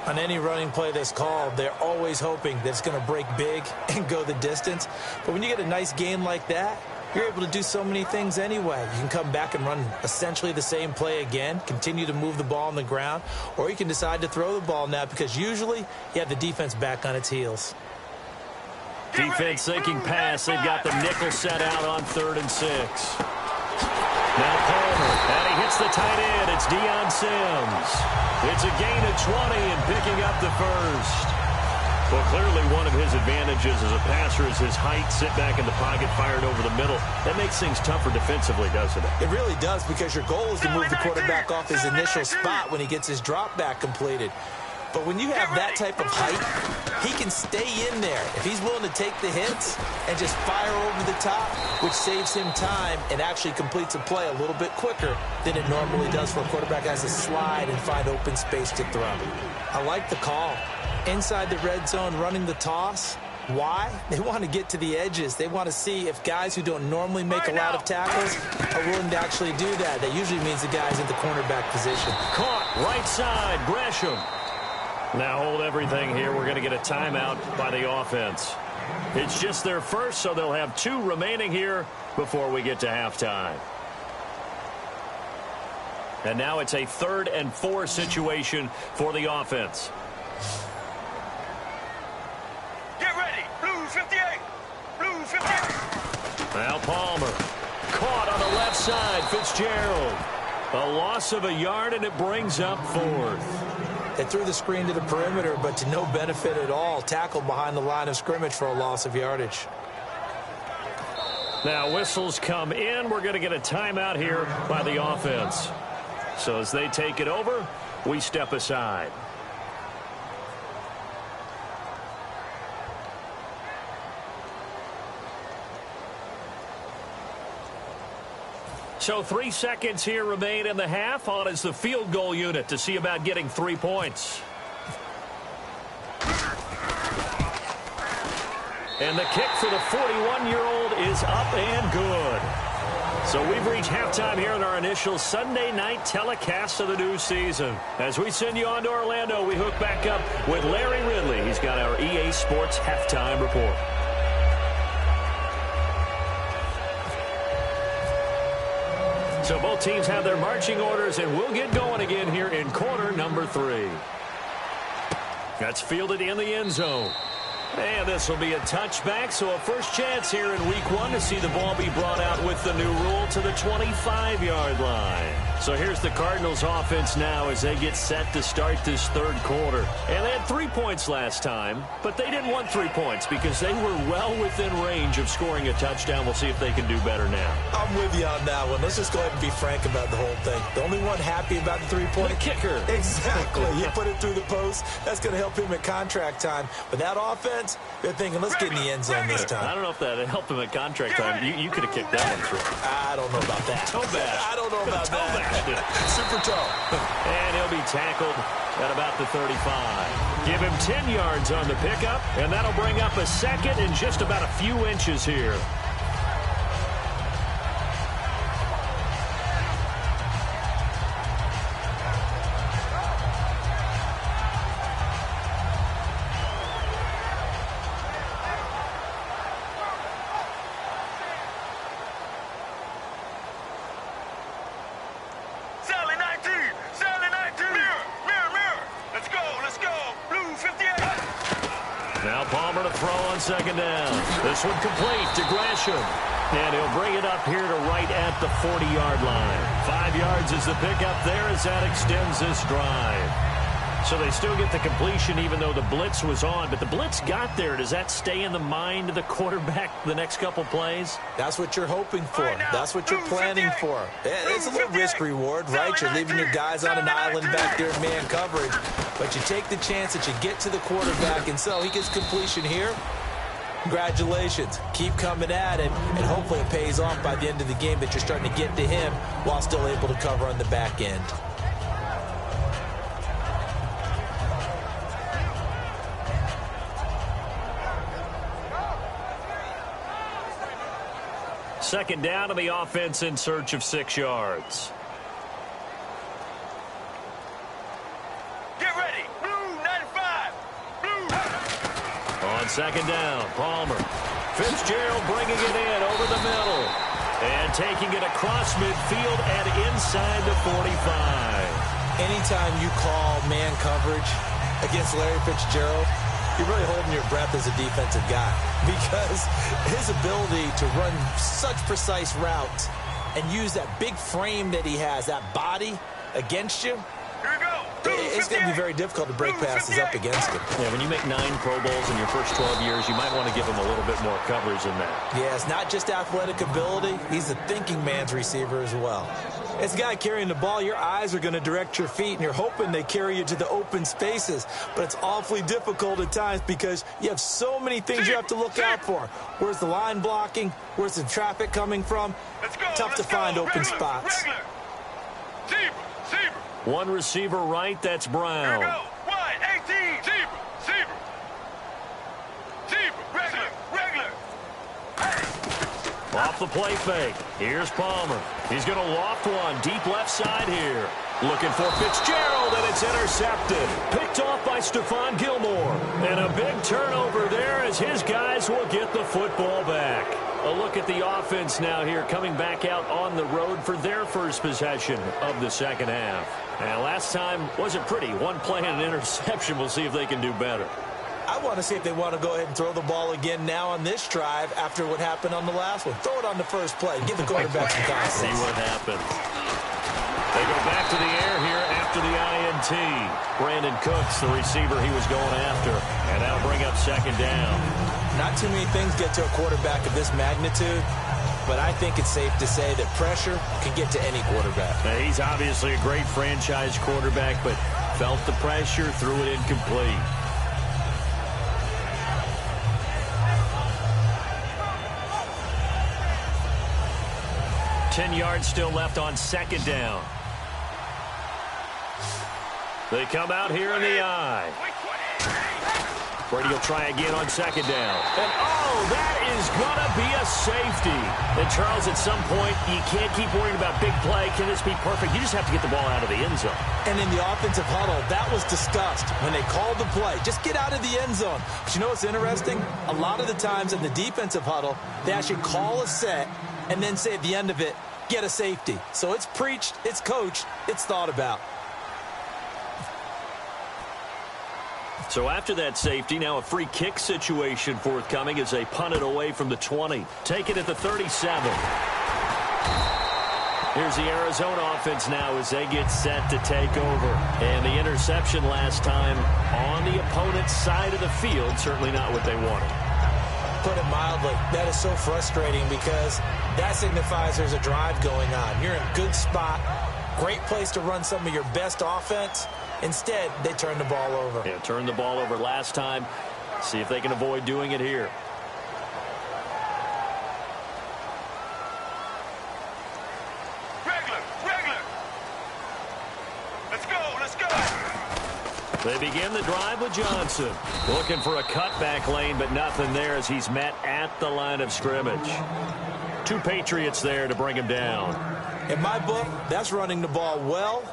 On any running play that's called, they're always hoping that it's going to break big and go the distance. But when you get a nice gain like that, you're able to do so many things anyway. You can come back and run essentially the same play again, continue to move the ball on the ground, or you can decide to throw the ball now because usually you have the defense back on its heels. Defense thinking pass. They've got the nickel set out on 3rd and 6. Now Palmer, and he hits the tight end. It's Deion Sims. It's a gain of 20 and picking up the 1st. Well, clearly one of his advantages as a passer is his height. Sit back in the pocket, fired over the middle. That makes things tougher defensively, doesn't it? It really does, because your goal is to move the quarterback off his initial spot when he gets his drop back completed. But when you have that type of height, he can stay in there if he's willing to take the hits and just fire over the top, which saves him time and actually completes a play a little bit quicker than it normally does for a quarterback that has to slide and find open space to throw. I like the call. Inside the red zone, running the toss. Why? They want to get to the edges. They want to see if guys who don't normally make a lot of tackles are willing to actually do that. That usually means the guy's in the cornerback position. Caught right side, Gresham. Now hold everything here. We're going to get a timeout by the offense. It's just their first, so they'll have 2 remaining here before we get to halftime. And now it's a 3rd and 4 situation for the offense. Get ready. Blue 58. Blue 58. Now Palmer. Caught on the left side. Fitzgerald. A loss of a yard, and it brings up 4th. They threw the screen to the perimeter, but to no benefit at all. Tackled behind the line of scrimmage for a loss of yardage. Now whistles come in. We're going to get a timeout here by the offense. So as they take it over, we step aside. So 3 seconds here remain in the half. On is the field goal unit to see about getting 3 points. And the kick for the 41-year-old is up and good. So we've reached halftime here in our initial Sunday night telecast of the new season. As we send you on to Orlando, we hook back up with Larry Ridley. He's got our EA Sports halftime report. So both teams have their marching orders, and we'll get going again here in quarter number 3. That's fielded in the end zone. And this will be a touchback, so a first chance here in week 1 to see the ball be brought out with the new rule to the 25-yard line. So here's the Cardinals offense now as they get set to start this third quarter. And they had 3 points last time, but they didn't want 3 points because they were well within range of scoring a touchdown. We'll see if they can do better now. I'm with you on that one. Let's just go ahead and be frank about the whole thing. The only one happy about the three-point the kicker. Exactly. You put it through the post. That's going to help him at contract time. But that offense, they're thinking, let's get in the end zone this time. I don't know if that helped him at contract time. You could have kicked that one through. I don't know about that. Toe bash. I don't know about that. Super toe. And he'll be tackled at about the 35. Give him 10 yards on the pickup, and that'll bring up a second and just about a few inches here. Second down. This one complete to Gresham. And he'll bring it up here to right at the 40-yard line. 5 yards is the pickup there as that extends this drive. So they still get the completion even though the blitz was on. But the blitz got there. Does that stay in the mind of the quarterback the next couple plays? That's what you're hoping for. That's what you're planning for. It's a little risk-reward, right? You're leaving your guys on an island back there in man coverage. But you take the chance that you get to the quarterback, and so he gets completion here. Congratulations. Keep coming at it, and hopefully it pays off by the end of the game that you're starting to get to him while still able to cover on the back end. Second down to the offense in search of 6 yards. Get ready. Blue 95. Blue. On second down, Palmer. Fitzgerald bringing it in over the middle. And taking it across midfield and inside the 45. Anytime you call man coverage against Larry Fitzgerald, you're really holding your breath as a defensive guy because his ability to run such precise routes and use that big frame that he has, that body against you, it's going to be very difficult to break passes up against him. Yeah, when you make 9 Pro Bowls in your first 12 years, you might want to give him a little bit more coverage than that. Yeah, it's not just athletic ability. He's a thinking man's receiver as well. As a guy carrying the ball, your eyes are going to direct your feet, and you're hoping they carry you to the open spaces. But it's awfully difficult at times because you have so many things you have to look out for. Where's the line blocking? Where's the traffic coming from? Tough to find open spots. Zebra. One receiver right, that's Brown. Here we go. Wide, 18. Zebra. Regular. Off the play fake. Here's Palmer. He's going to loft one deep left side here. Looking for Fitzgerald, and it's intercepted. Picked off by Stephon Gilmore. And a big turnover there as his guys will get the football back. A look at the offense now here, coming back out on the road for their first possession of the second half. And last time wasn't pretty. One play and an interception. We'll see if they can do better. I want to see if they want to go ahead and throw the ball again now on this drive after what happened on the last one. Throw it on the first play. Give the quarterback some confidence. See what happens. They go back to the air here after the INT. Brandon Cooks, the receiver he was going after. And that'll bring up second down. Not too many things get to a quarterback of this magnitude, but I think it's safe to say that pressure can get to any quarterback. Now, he's obviously a great franchise quarterback, but felt the pressure, threw it incomplete. 10 yards still left on second down. They come out here in the eye. Brady will try again on second down. And, oh, that is going to be a safety. And, Charles, at some point, you can't keep worrying about big play. Can this be perfect? You just have to get the ball out of the end zone. And in the offensive huddle, that was discussed when they called the play. Just get out of the end zone. But you know what's interesting? A lot of the times in the defensive huddle, they actually call a set and then say at the end of it, get a safety. So it's preached, it's coached, it's thought about. So after that safety, now a free kick situation forthcoming as they punt it away from the 20. Take it at the 37. Here's the Arizona offense now as they get set to take over. And the interception last time on the opponent's side of the field, certainly not what they wanted. Put it mildly, that is so frustrating because that signifies there's a drive going on. You're in a good spot, great place to run some of your best offense. Instead, they turn the ball over. Yeah, turned the ball over last time. See if they can avoid doing it here. Regular. Let's go. They begin the drive with Johnson. Looking for a cutback lane, but nothing there as he's met at the line of scrimmage. 2 Patriots there to bring him down. In my book, that's running the ball well,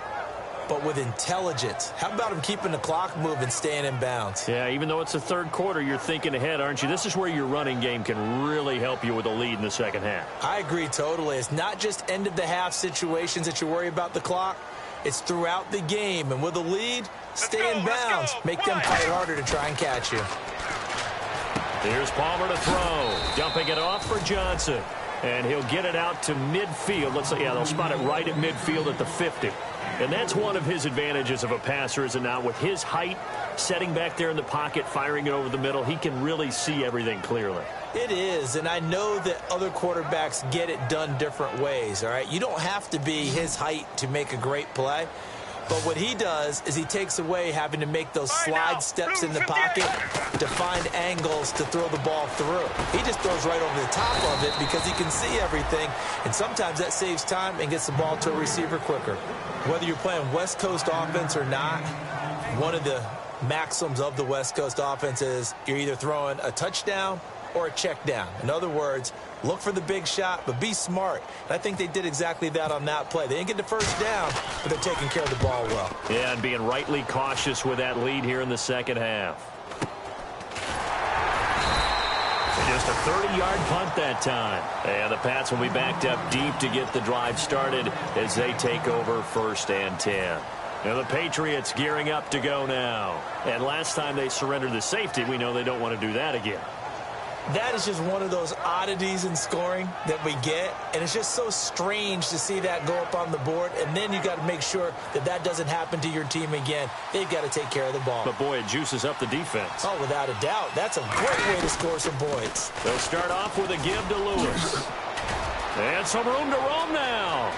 but with intelligence. How about him keeping the clock moving, staying in bounds? Yeah, even though it's the third quarter, you're thinking ahead, aren't you? This is where your running game can really help you with a lead in the second half. I agree totally. It's not just end-of-the-half situations that you worry about the clock. It's throughout the game. And with a lead, stay in bounds. Make them fight harder to try and catch you. Here's Palmer to throw. Dumping it off for Johnson. And he'll get it out to midfield. Let's say, yeah, they'll spot it right at midfield at the 50. And that's one of his advantages of a passer, is it not? With his height, setting back there in the pocket, firing it over the middle, he can really see everything clearly. It is, and I know that other quarterbacks get it done different ways, all right? You don't have to be his height to make a great play. But what he does is he takes away having to make those slide steps in the pocket to find angles to throw the ball through. He just throws right over the top of it because he can see everything, and sometimes that saves time and gets the ball to a receiver quicker. Whether you're playing West Coast offense or not, one of the maxims of the West Coast offense is you're either throwing a touchdown or a check down. In other words, look for the big shot, but be smart. And I think they did exactly that on that play. They didn't get the first down, but they're taking care of the ball well. Yeah, and being rightly cautious with that lead here in the second half. Just a 30-yard punt that time. And the Pats will be backed up deep to get the drive started as they take over 1st and 10. Now the Patriots gearing up to go now. And last time they surrendered the safety, we know they don't want to do that again. That is just one of those oddities in scoring that we get, and it's just so strange to see that go up on the board, and then you got to make sure that that doesn't happen to your team again. They've got to take care of the ball. But, boy, it juices up the defense. Oh, without a doubt. That's a great way to score some points. They'll start off with a give to Lewis. And some room to roam now.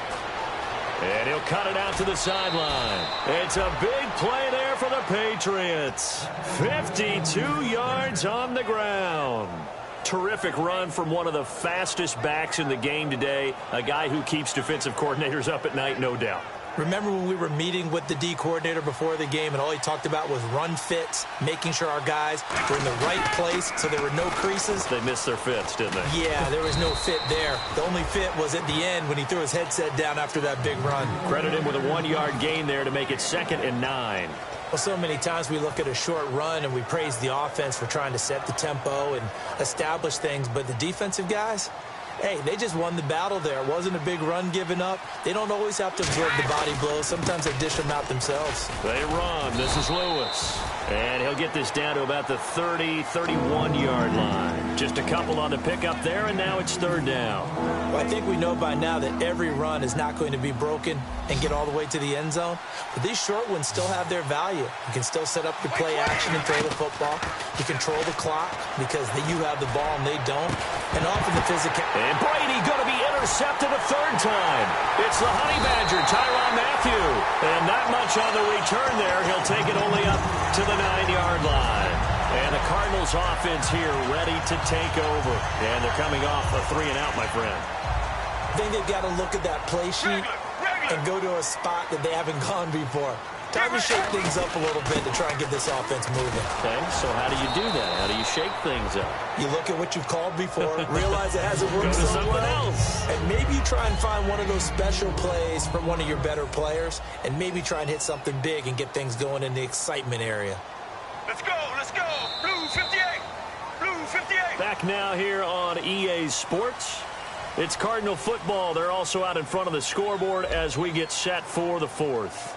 And he'll cut it out to the sideline. It's a big play there for the Patriots. 52 yards on the ground. Terrific run from one of the fastest backs in the game today. A guy who keeps defensive coordinators up at night, no doubt. Remember when we were meeting with the D coordinator before the game and all he talked about was run fits, making sure our guys were in the right place so there were no creases? They missed their fits, didn't they? Yeah, there was no fit there. The only fit was at the end when he threw his headset down after that big run. Credit him with a 1-yard gain there to make it 2nd and 9. Well, so many times we look at a short run and we praise the offense for trying to set the tempo and establish things, but the defensive guys, hey, they just won the battle there. It wasn't a big run given up. They don't always have to absorb the body blows. Sometimes they dish them out themselves. They run. This is Lewis. And he'll get this down to about the 30, 31-yard line. Just a couple on the pickup there, and now it's 3rd down. Well, I think we know by now that every run is not going to be broken and get all the way to the end zone. But these short ones still have their value. You can still set up your play action and throw the football. You control the clock because you have the ball and they don't. And often the physical. And Brady going to be intercepted a 3rd time. It's the Honey Badger, Tyrann Mathieu. And not much on the return there. He'll take it only up to the 9-yard line. And the Cardinals offense here ready to take over. And they're coming off a 3-and-out, my friend. I think they've got to look at that play sheet and go to a spot that they haven't gone before. Time to shake things up a little bit to try and get this offense moving. Okay, so how do you do that? How do you shake things up? You look at what you've called before, realize it hasn't worked so something well, else. and maybe you try and find one of those special plays from one of your better players, and maybe try and hit something big and get things going in the excitement area. Let's go, Blue 58, Blue 58. Back now here on EA Sports. It's Cardinal football. They're also out in front of the scoreboard as we get set for the fourth.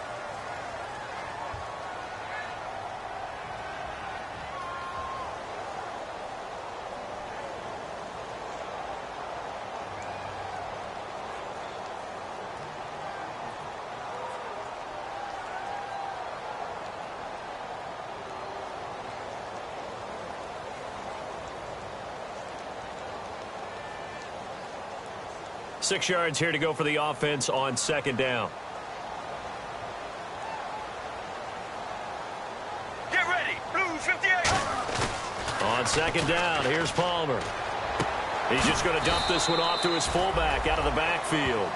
Six yards here to go for the offense on second down. Get ready, Blue 58. On second down, here's Palmer. He's just going to dump this one off to his fullback out of the backfield.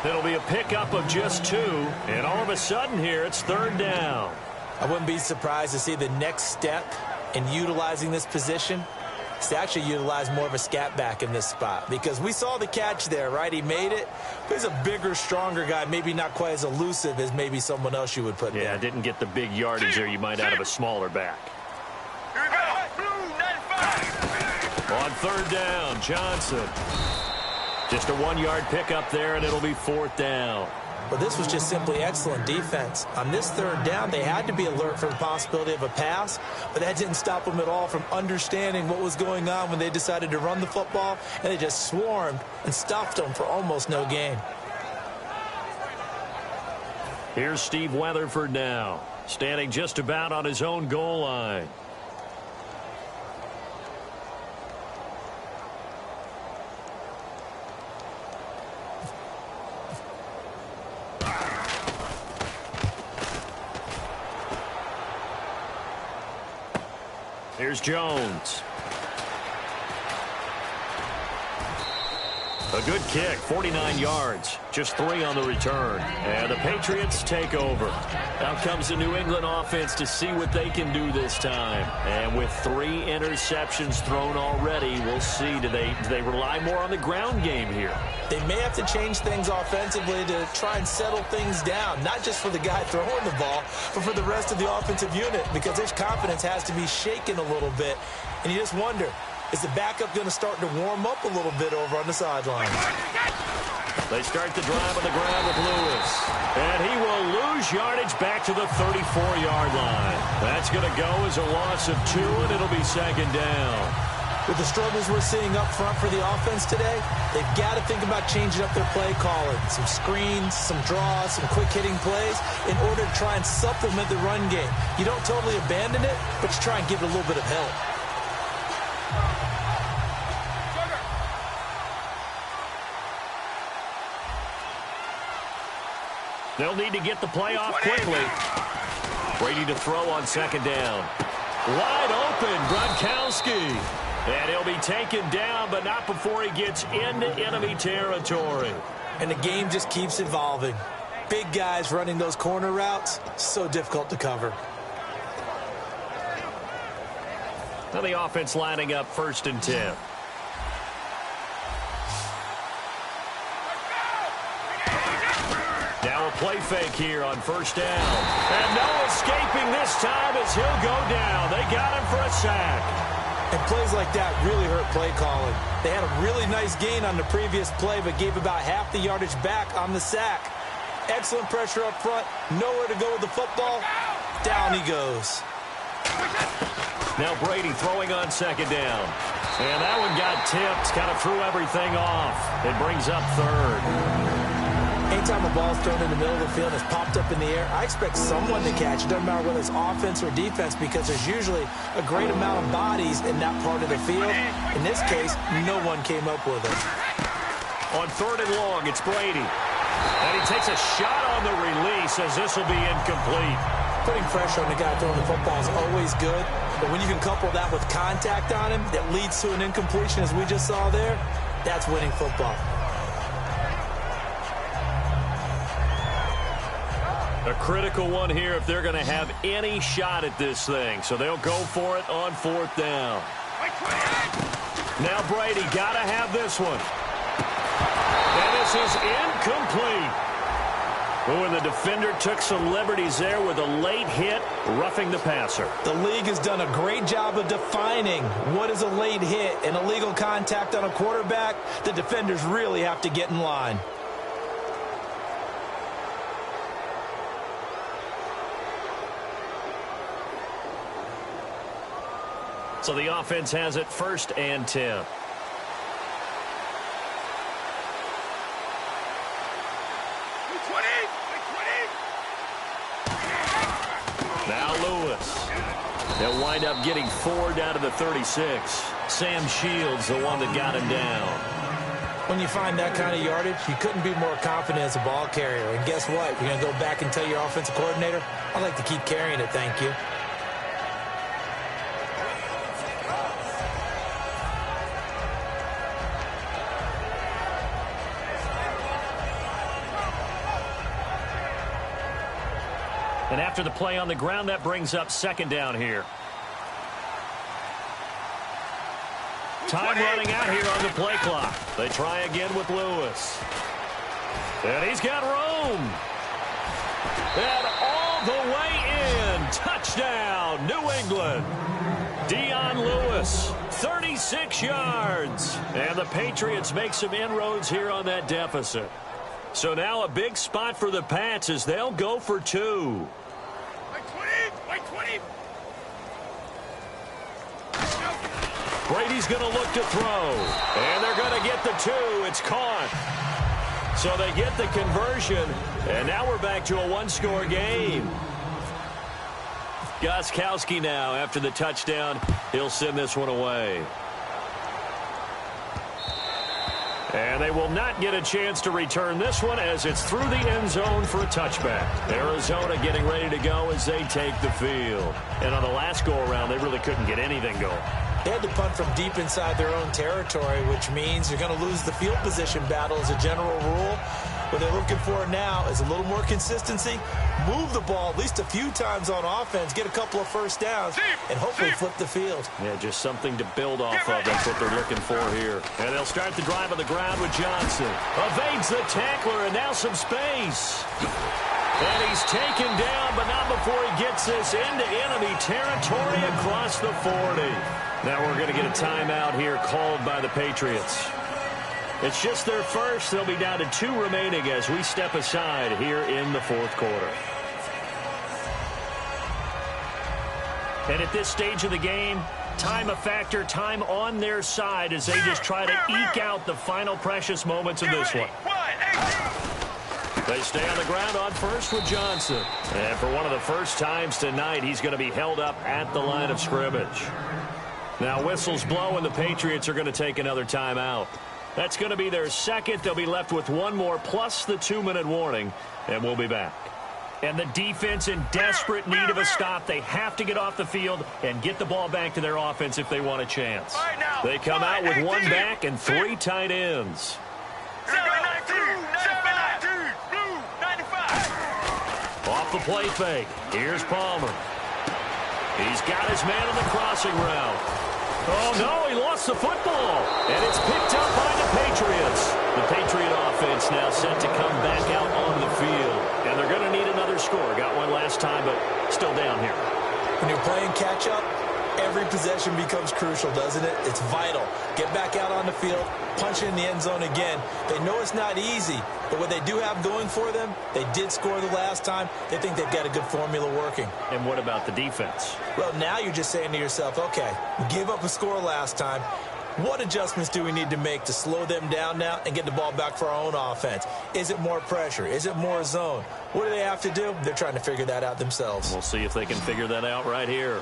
It'll be a pickup of just 2, and all of a sudden here, it's third down. I wouldn't be surprised to see the next step in utilizing this position is to actually utilize more of a scat back in this spot, because we saw the catch there, right? He made it, but he's a bigger, stronger guy, maybe not quite as elusive as maybe someone else you would put there. Yeah, didn't get the big yardage there you might out of a smaller back. Here we go, Blue 95. On third down, Johnson. Just a 1-yard pickup there, and it'll be fourth down. But this was just simply excellent defense. On this third down, they had to be alert for the possibility of a pass, but that didn't stop them at all from understanding what was going on when they decided to run the football, and they just swarmed and stuffed them for almost no gain. Here's Steve Weatherford now, standing just about on his own goal line. Here's Jones. A good kick, 49 yards, just 3 on the return. And the Patriots take over. Now comes the New England offense to see what they can do this time. And with 3 interceptions thrown already, we'll see, do they rely more on the ground game here? They may have to change things offensively to try and settle things down, not just for the guy throwing the ball, but for the rest of the offensive unit, because their confidence has to be shaken a little bit. And you just wonder, is the backup going to start to warm up a little bit over on the sideline? They start the drive on the ground with Lewis. And he will lose yardage back to the 34-yard line. That's going to go as a loss of 2, and it'll be second down. With the struggles we're seeing up front for the offense today, they've got to think about changing up their play calling. Some screens, some draws, some quick-hitting plays in order to try and supplement the run game. You don't totally abandon it, but you try and give it a little bit of help. They'll need to get the play off quickly. Brady to throw on second down. Wide open, Gronkowski. And he'll be taken down, but not before he gets into enemy territory. And the game just keeps evolving. Big guys running those corner routes, so difficult to cover. Now the offense lining up 1st and 10. Now a play fake here on 1st down. And no escaping this time as he'll go down. They got him for a sack. And plays like that really hurt play calling. They had a really nice gain on the previous play, but gave about half the yardage back on the sack. Excellent pressure up front. Nowhere to go with the football. Down he goes. Now Brady throwing on second down. And that one got tipped. Kind of threw everything off. It brings up 3rd. Anytime a ball's thrown in the middle of the field and it's popped up in the air, I expect someone to catch it. Doesn't matter whether it's offense or defense, because there's usually a great amount of bodies in that part of the field. In this case, no one came up with it. On 3rd and long, it's Brady. And he takes a shot on the release as this will be incomplete. Putting pressure on the guy throwing the football is always good, but when you can couple that with contact on him that leads to an incompletion, as we just saw there, that's winning football. A critical one here if they're going to have any shot at this thing. So they'll go for it on 4th down. Now Brady got to have this one. And this is incomplete. Oh, and the defender took some liberties there with a late hit, roughing the passer. The league has done a great job of defining what is a late hit and illegal contact on a quarterback. The defenders really have to get in line. So the offense has it 1st and 10. Now Lewis. They'll wind up getting 4 down to the 36. Sam Shields, the one that got him down. When you find that kind of yardage, you couldn't be more confident as a ball carrier. And guess what? You're going to go back and tell your offensive coordinator, I'd like to keep carrying it, thank you. And after the play on the ground, that brings up 2nd down here. Time running out here on the play clock. They try again with Lewis. And he's got room. And all the way in. Touchdown, New England. Dion Lewis, 36 yards. And the Patriots make some inroads here on that deficit. So now a big spot for the Pats as they'll go for 2. Brady's going to look to throw. And they're going to get the 2. It's caught. So they get the conversion. And now we're back to a 1-score game. Gostkowski now after the touchdown. He'll send this one away. And they will not get a chance to return this one as it's through the end zone for a touchback. Arizona getting ready to go as they take the field. And on the last go-around, they really couldn't get anything going. They had to punt from deep inside their own territory, which means you're going to lose the field position battle as a general rule. What they're looking for now is a little more consistency, move the ball at least a few times on offense, get a couple of first downs, and hopefully flip the field. Yeah, just something to build off of. That's what they're looking for here. And they'll start the drive on the ground with Johnson. Evades the tackler, and now some space. And he's taken down, but not before he gets this into enemy territory across the 40. Now we're going to get a timeout here called by the Patriots. It's just their first. They'll be down to 2 remaining as we step aside here in the 4th quarter. And at this stage of the game, time a factor, time on their side as they just try to eke out the final precious moments of this one. They stay on the ground on first with Johnson. And for one of the first times tonight, he's going to be held up at the line of scrimmage. Now whistles blow and the Patriots are going to take another timeout. That's going to be their second. They'll be left with 1 more plus the 2-minute warning, and we'll be back. And the defense in desperate need of a stop. They have to get off the field and get the ball back to their offense if they want a chance. They come out with 1 back and 3 tight ends. Off the play fake. Here's Palmer. He's got his man on the crossing route. Oh, no, he lost the football. And it's picked up by the Patriots. The Patriot offense now set to come back out on the field. And they're going to need another score. Got one last time, but still down here. When you're playing catch-up, every possession becomes crucial, doesn't it? It's vital. Get back out on the field, punch it in the end zone again. They know it's not easy, but what they do have going for them, they did score the last time. They think they've got a good formula working. And what about the defense? Well, now you're just saying to yourself, okay, we gave up a score last time. What adjustments do we need to make to slow them down now and get the ball back for our own offense? Is it more pressure? Is it more zone? What do they have to do? They're trying to figure that out themselves. We'll see if they can figure that out right here.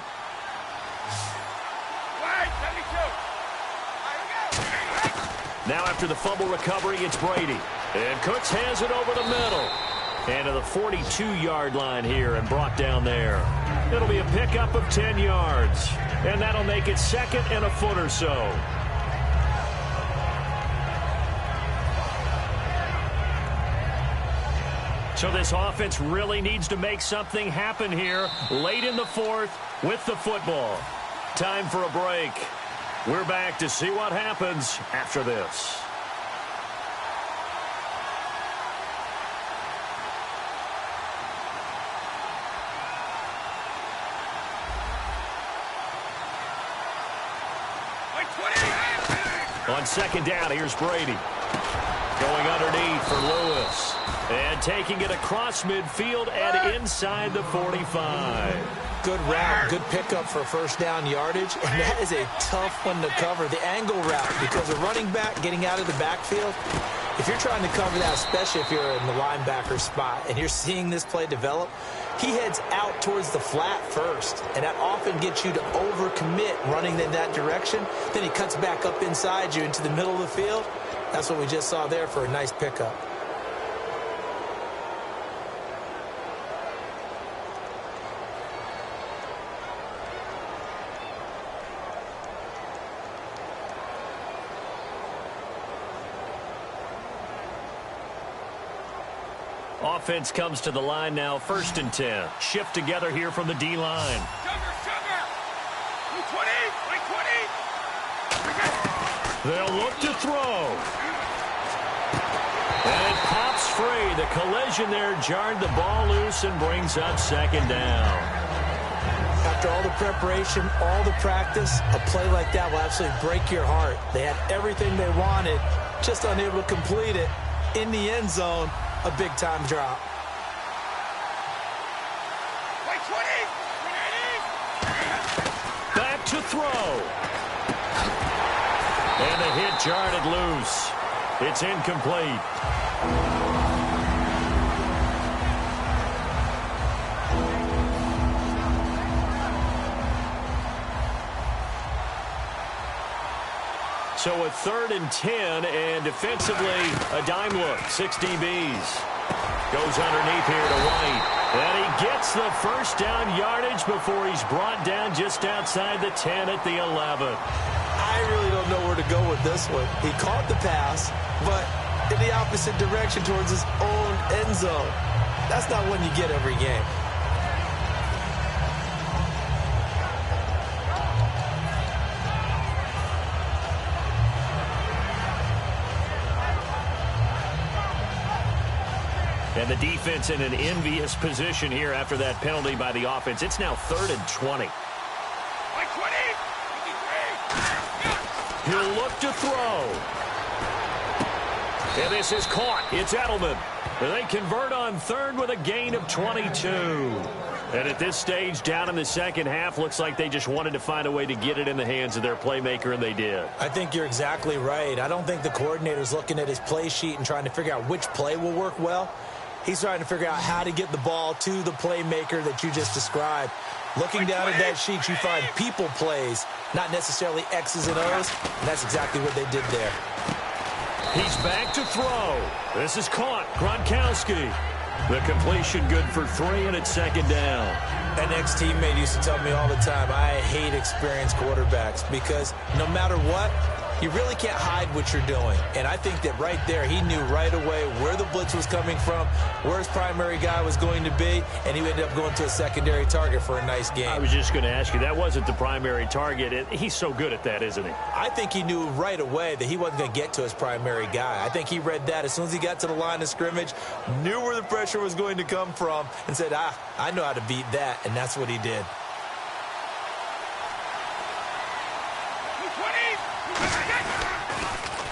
Now after the fumble recovery, it's Brady. And Cooks has it over the middle. And to the 42-yard line here and brought down there. It'll be a pickup of 10 yards. And that'll make it 2nd and a foot or so. So this offense really needs to make something happen here late in the fourth with the football. Time for a break. We're back to see what happens after this. On second down, here's Brady. Going underneath for Lewis. And taking it across midfield and inside the 45. Good route, good pickup for first down yardage, and that is a tough one to cover, the angle route, because a running back getting out of the backfield, if you're trying to cover that, especially if you're in the linebacker spot and you're seeing this play develop, he heads out towards the flat first, and that often gets you to overcommit running in that direction. Then he cuts back up inside you into the middle of the field. That's what we just saw there for a nice pickup. Offense comes to the line now, 1st and 10. Shift together here from the D-line. They'll look to throw. And it pops free. The collision there jarred the ball loose and brings up 2nd down. After all the preparation, all the practice, a play like that will absolutely break your heart. They had everything they wanted, just unable to complete it. In the end zone, a big-time drop. Back to throw. And the hit jarred it loose. It's incomplete. So a 3rd and 10, and defensively, a dime look. 6 DBs. Goes underneath here to White. And he gets the first down yardage before he's brought down just outside the 10 at the 11. I really don't know where to go with this one. He caught the pass, but in the opposite direction towards his own end zone. That's not one you get every game. And the defense in an envious position here after that penalty by the offense. It's now 3rd and 20. He'll look to throw. And this is caught. It's Edelman. And they convert on 3rd with a gain of 22. And at this stage, down in the second half, looks like they just wanted to find a way to get it in the hands of their playmaker, and they did. I think you're exactly right. I don't think the coordinator's looking at his play sheet and trying to figure out which play will work well. He's trying to figure out how to get the ball to the playmaker that you just described. Looking down at that sheet, you find people plays, not necessarily X's and O's, and that's exactly what they did there. He's back to throw. This is caught. Gronkowski. The completion good for 3, and it's 2nd down. An ex-teammate used to tell me all the time, I hate experienced quarterbacks because no matter what, you really can't hide what you're doing. And I think that right there, he knew right away where the blitz was coming from, where his primary guy was going to be, and he ended up going to a secondary target for a nice game. I was just going to ask you, that wasn't the primary target. He's so good at that, isn't he? I think he knew right away that he wasn't going to get to his primary guy. I think he read that as soon as he got to the line of scrimmage, knew where the pressure was going to come from, and said, I know how to beat that, and that's what he did.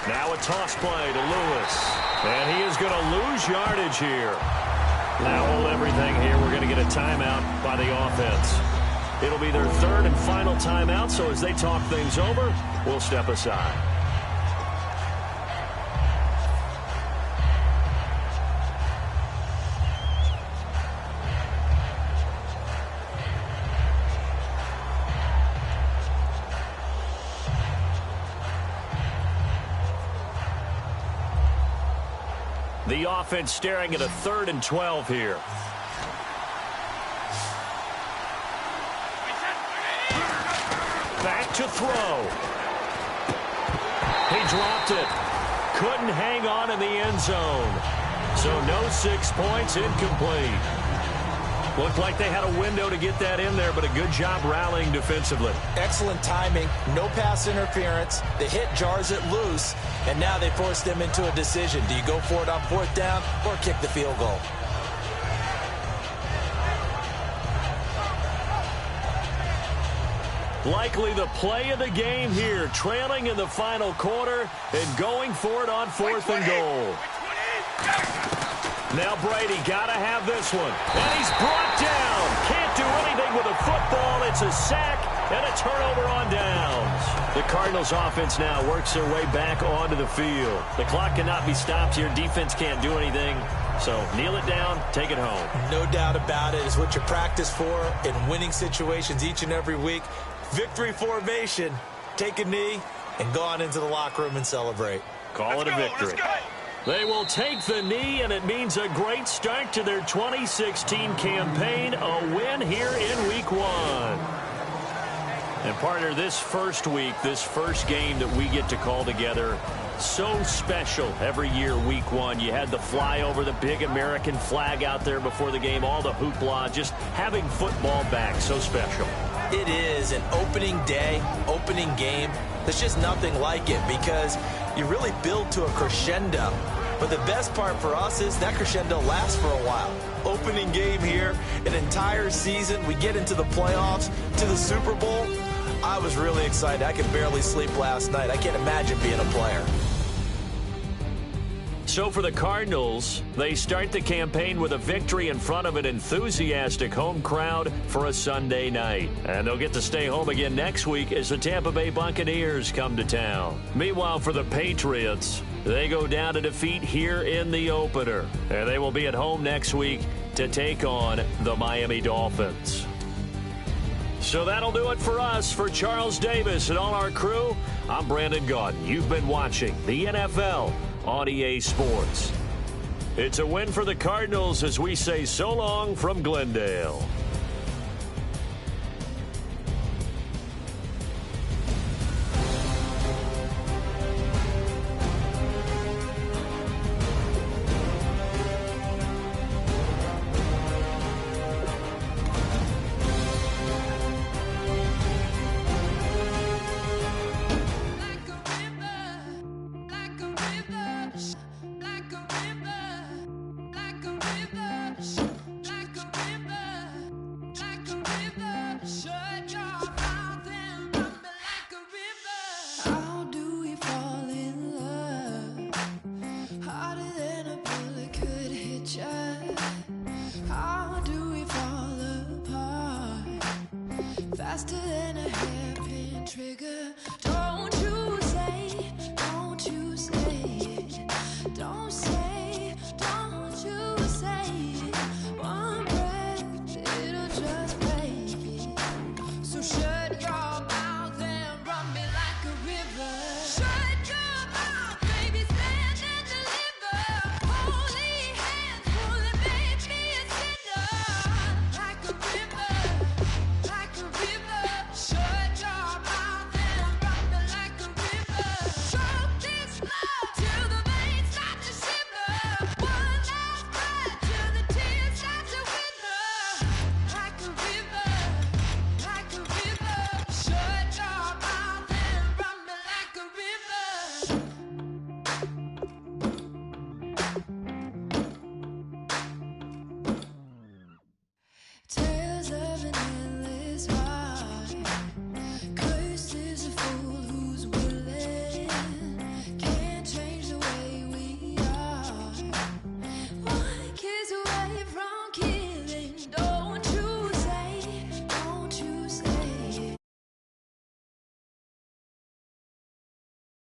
Now a toss play to Lewis. And he is going to lose yardage here. Now hold everything here. We're going to get a timeout by the offense. It'll be their 3rd and final timeout, so as they talk things over, we'll step aside. The offense staring at a 3rd and 12 here. Back to throw. He dropped it. Couldn't hang on in the end zone. So no 6 points, incomplete. Looked like they had a window to get that in there, but a good job rallying defensively. Excellent timing, no pass interference. The hit jars it loose, and now they force them into a decision. Do you go for it on 4th down or kick the field goal? Likely the play of the game here, trailing in the final quarter and going for it on 4th and goal. Now Brady got to have this one. And he's brought down. Can't do anything with a football. It's a sack and a turnover on downs. The Cardinals offense now works their way back onto the field. The clock cannot be stopped here. Defense can't do anything. So kneel it down, take it home. No doubt about it. It's what you practice for in winning situations each and every week. Victory formation. Take a knee and go on into the locker room and celebrate. Call it a victory. They will take the knee, and it means a great start to their 2016 campaign, a win here in Week 1. And, partner, this first week, this first game that we get to call together, so special every year, Week 1. You had the flyover, the big American flag out there before the game, all the hoopla, just having football back, so special. It is an opening day, opening game. There's just nothing like it because you really build to a crescendo. But the best part for us is that crescendo lasts for a while. Opening game here, an entire season. We get into the playoffs, to the Super Bowl. I was really excited. I could barely sleep last night. I can't imagine being a player. So for the Cardinals, they start the campaign with a victory in front of an enthusiastic home crowd for a Sunday night. And they'll get to stay home again next week as the Tampa Bay Buccaneers come to town. Meanwhile, for the Patriots, they go down to defeat here in the opener. And they will be at home next week to take on the Miami Dolphins. So that'll do it for us. For Charles Davis and all our crew, I'm Brandon Gaudin. You've been watching the NFL on EA Sports. It's a win for the Cardinals as we say so long from Glendale. Faster than a hairpin trigger.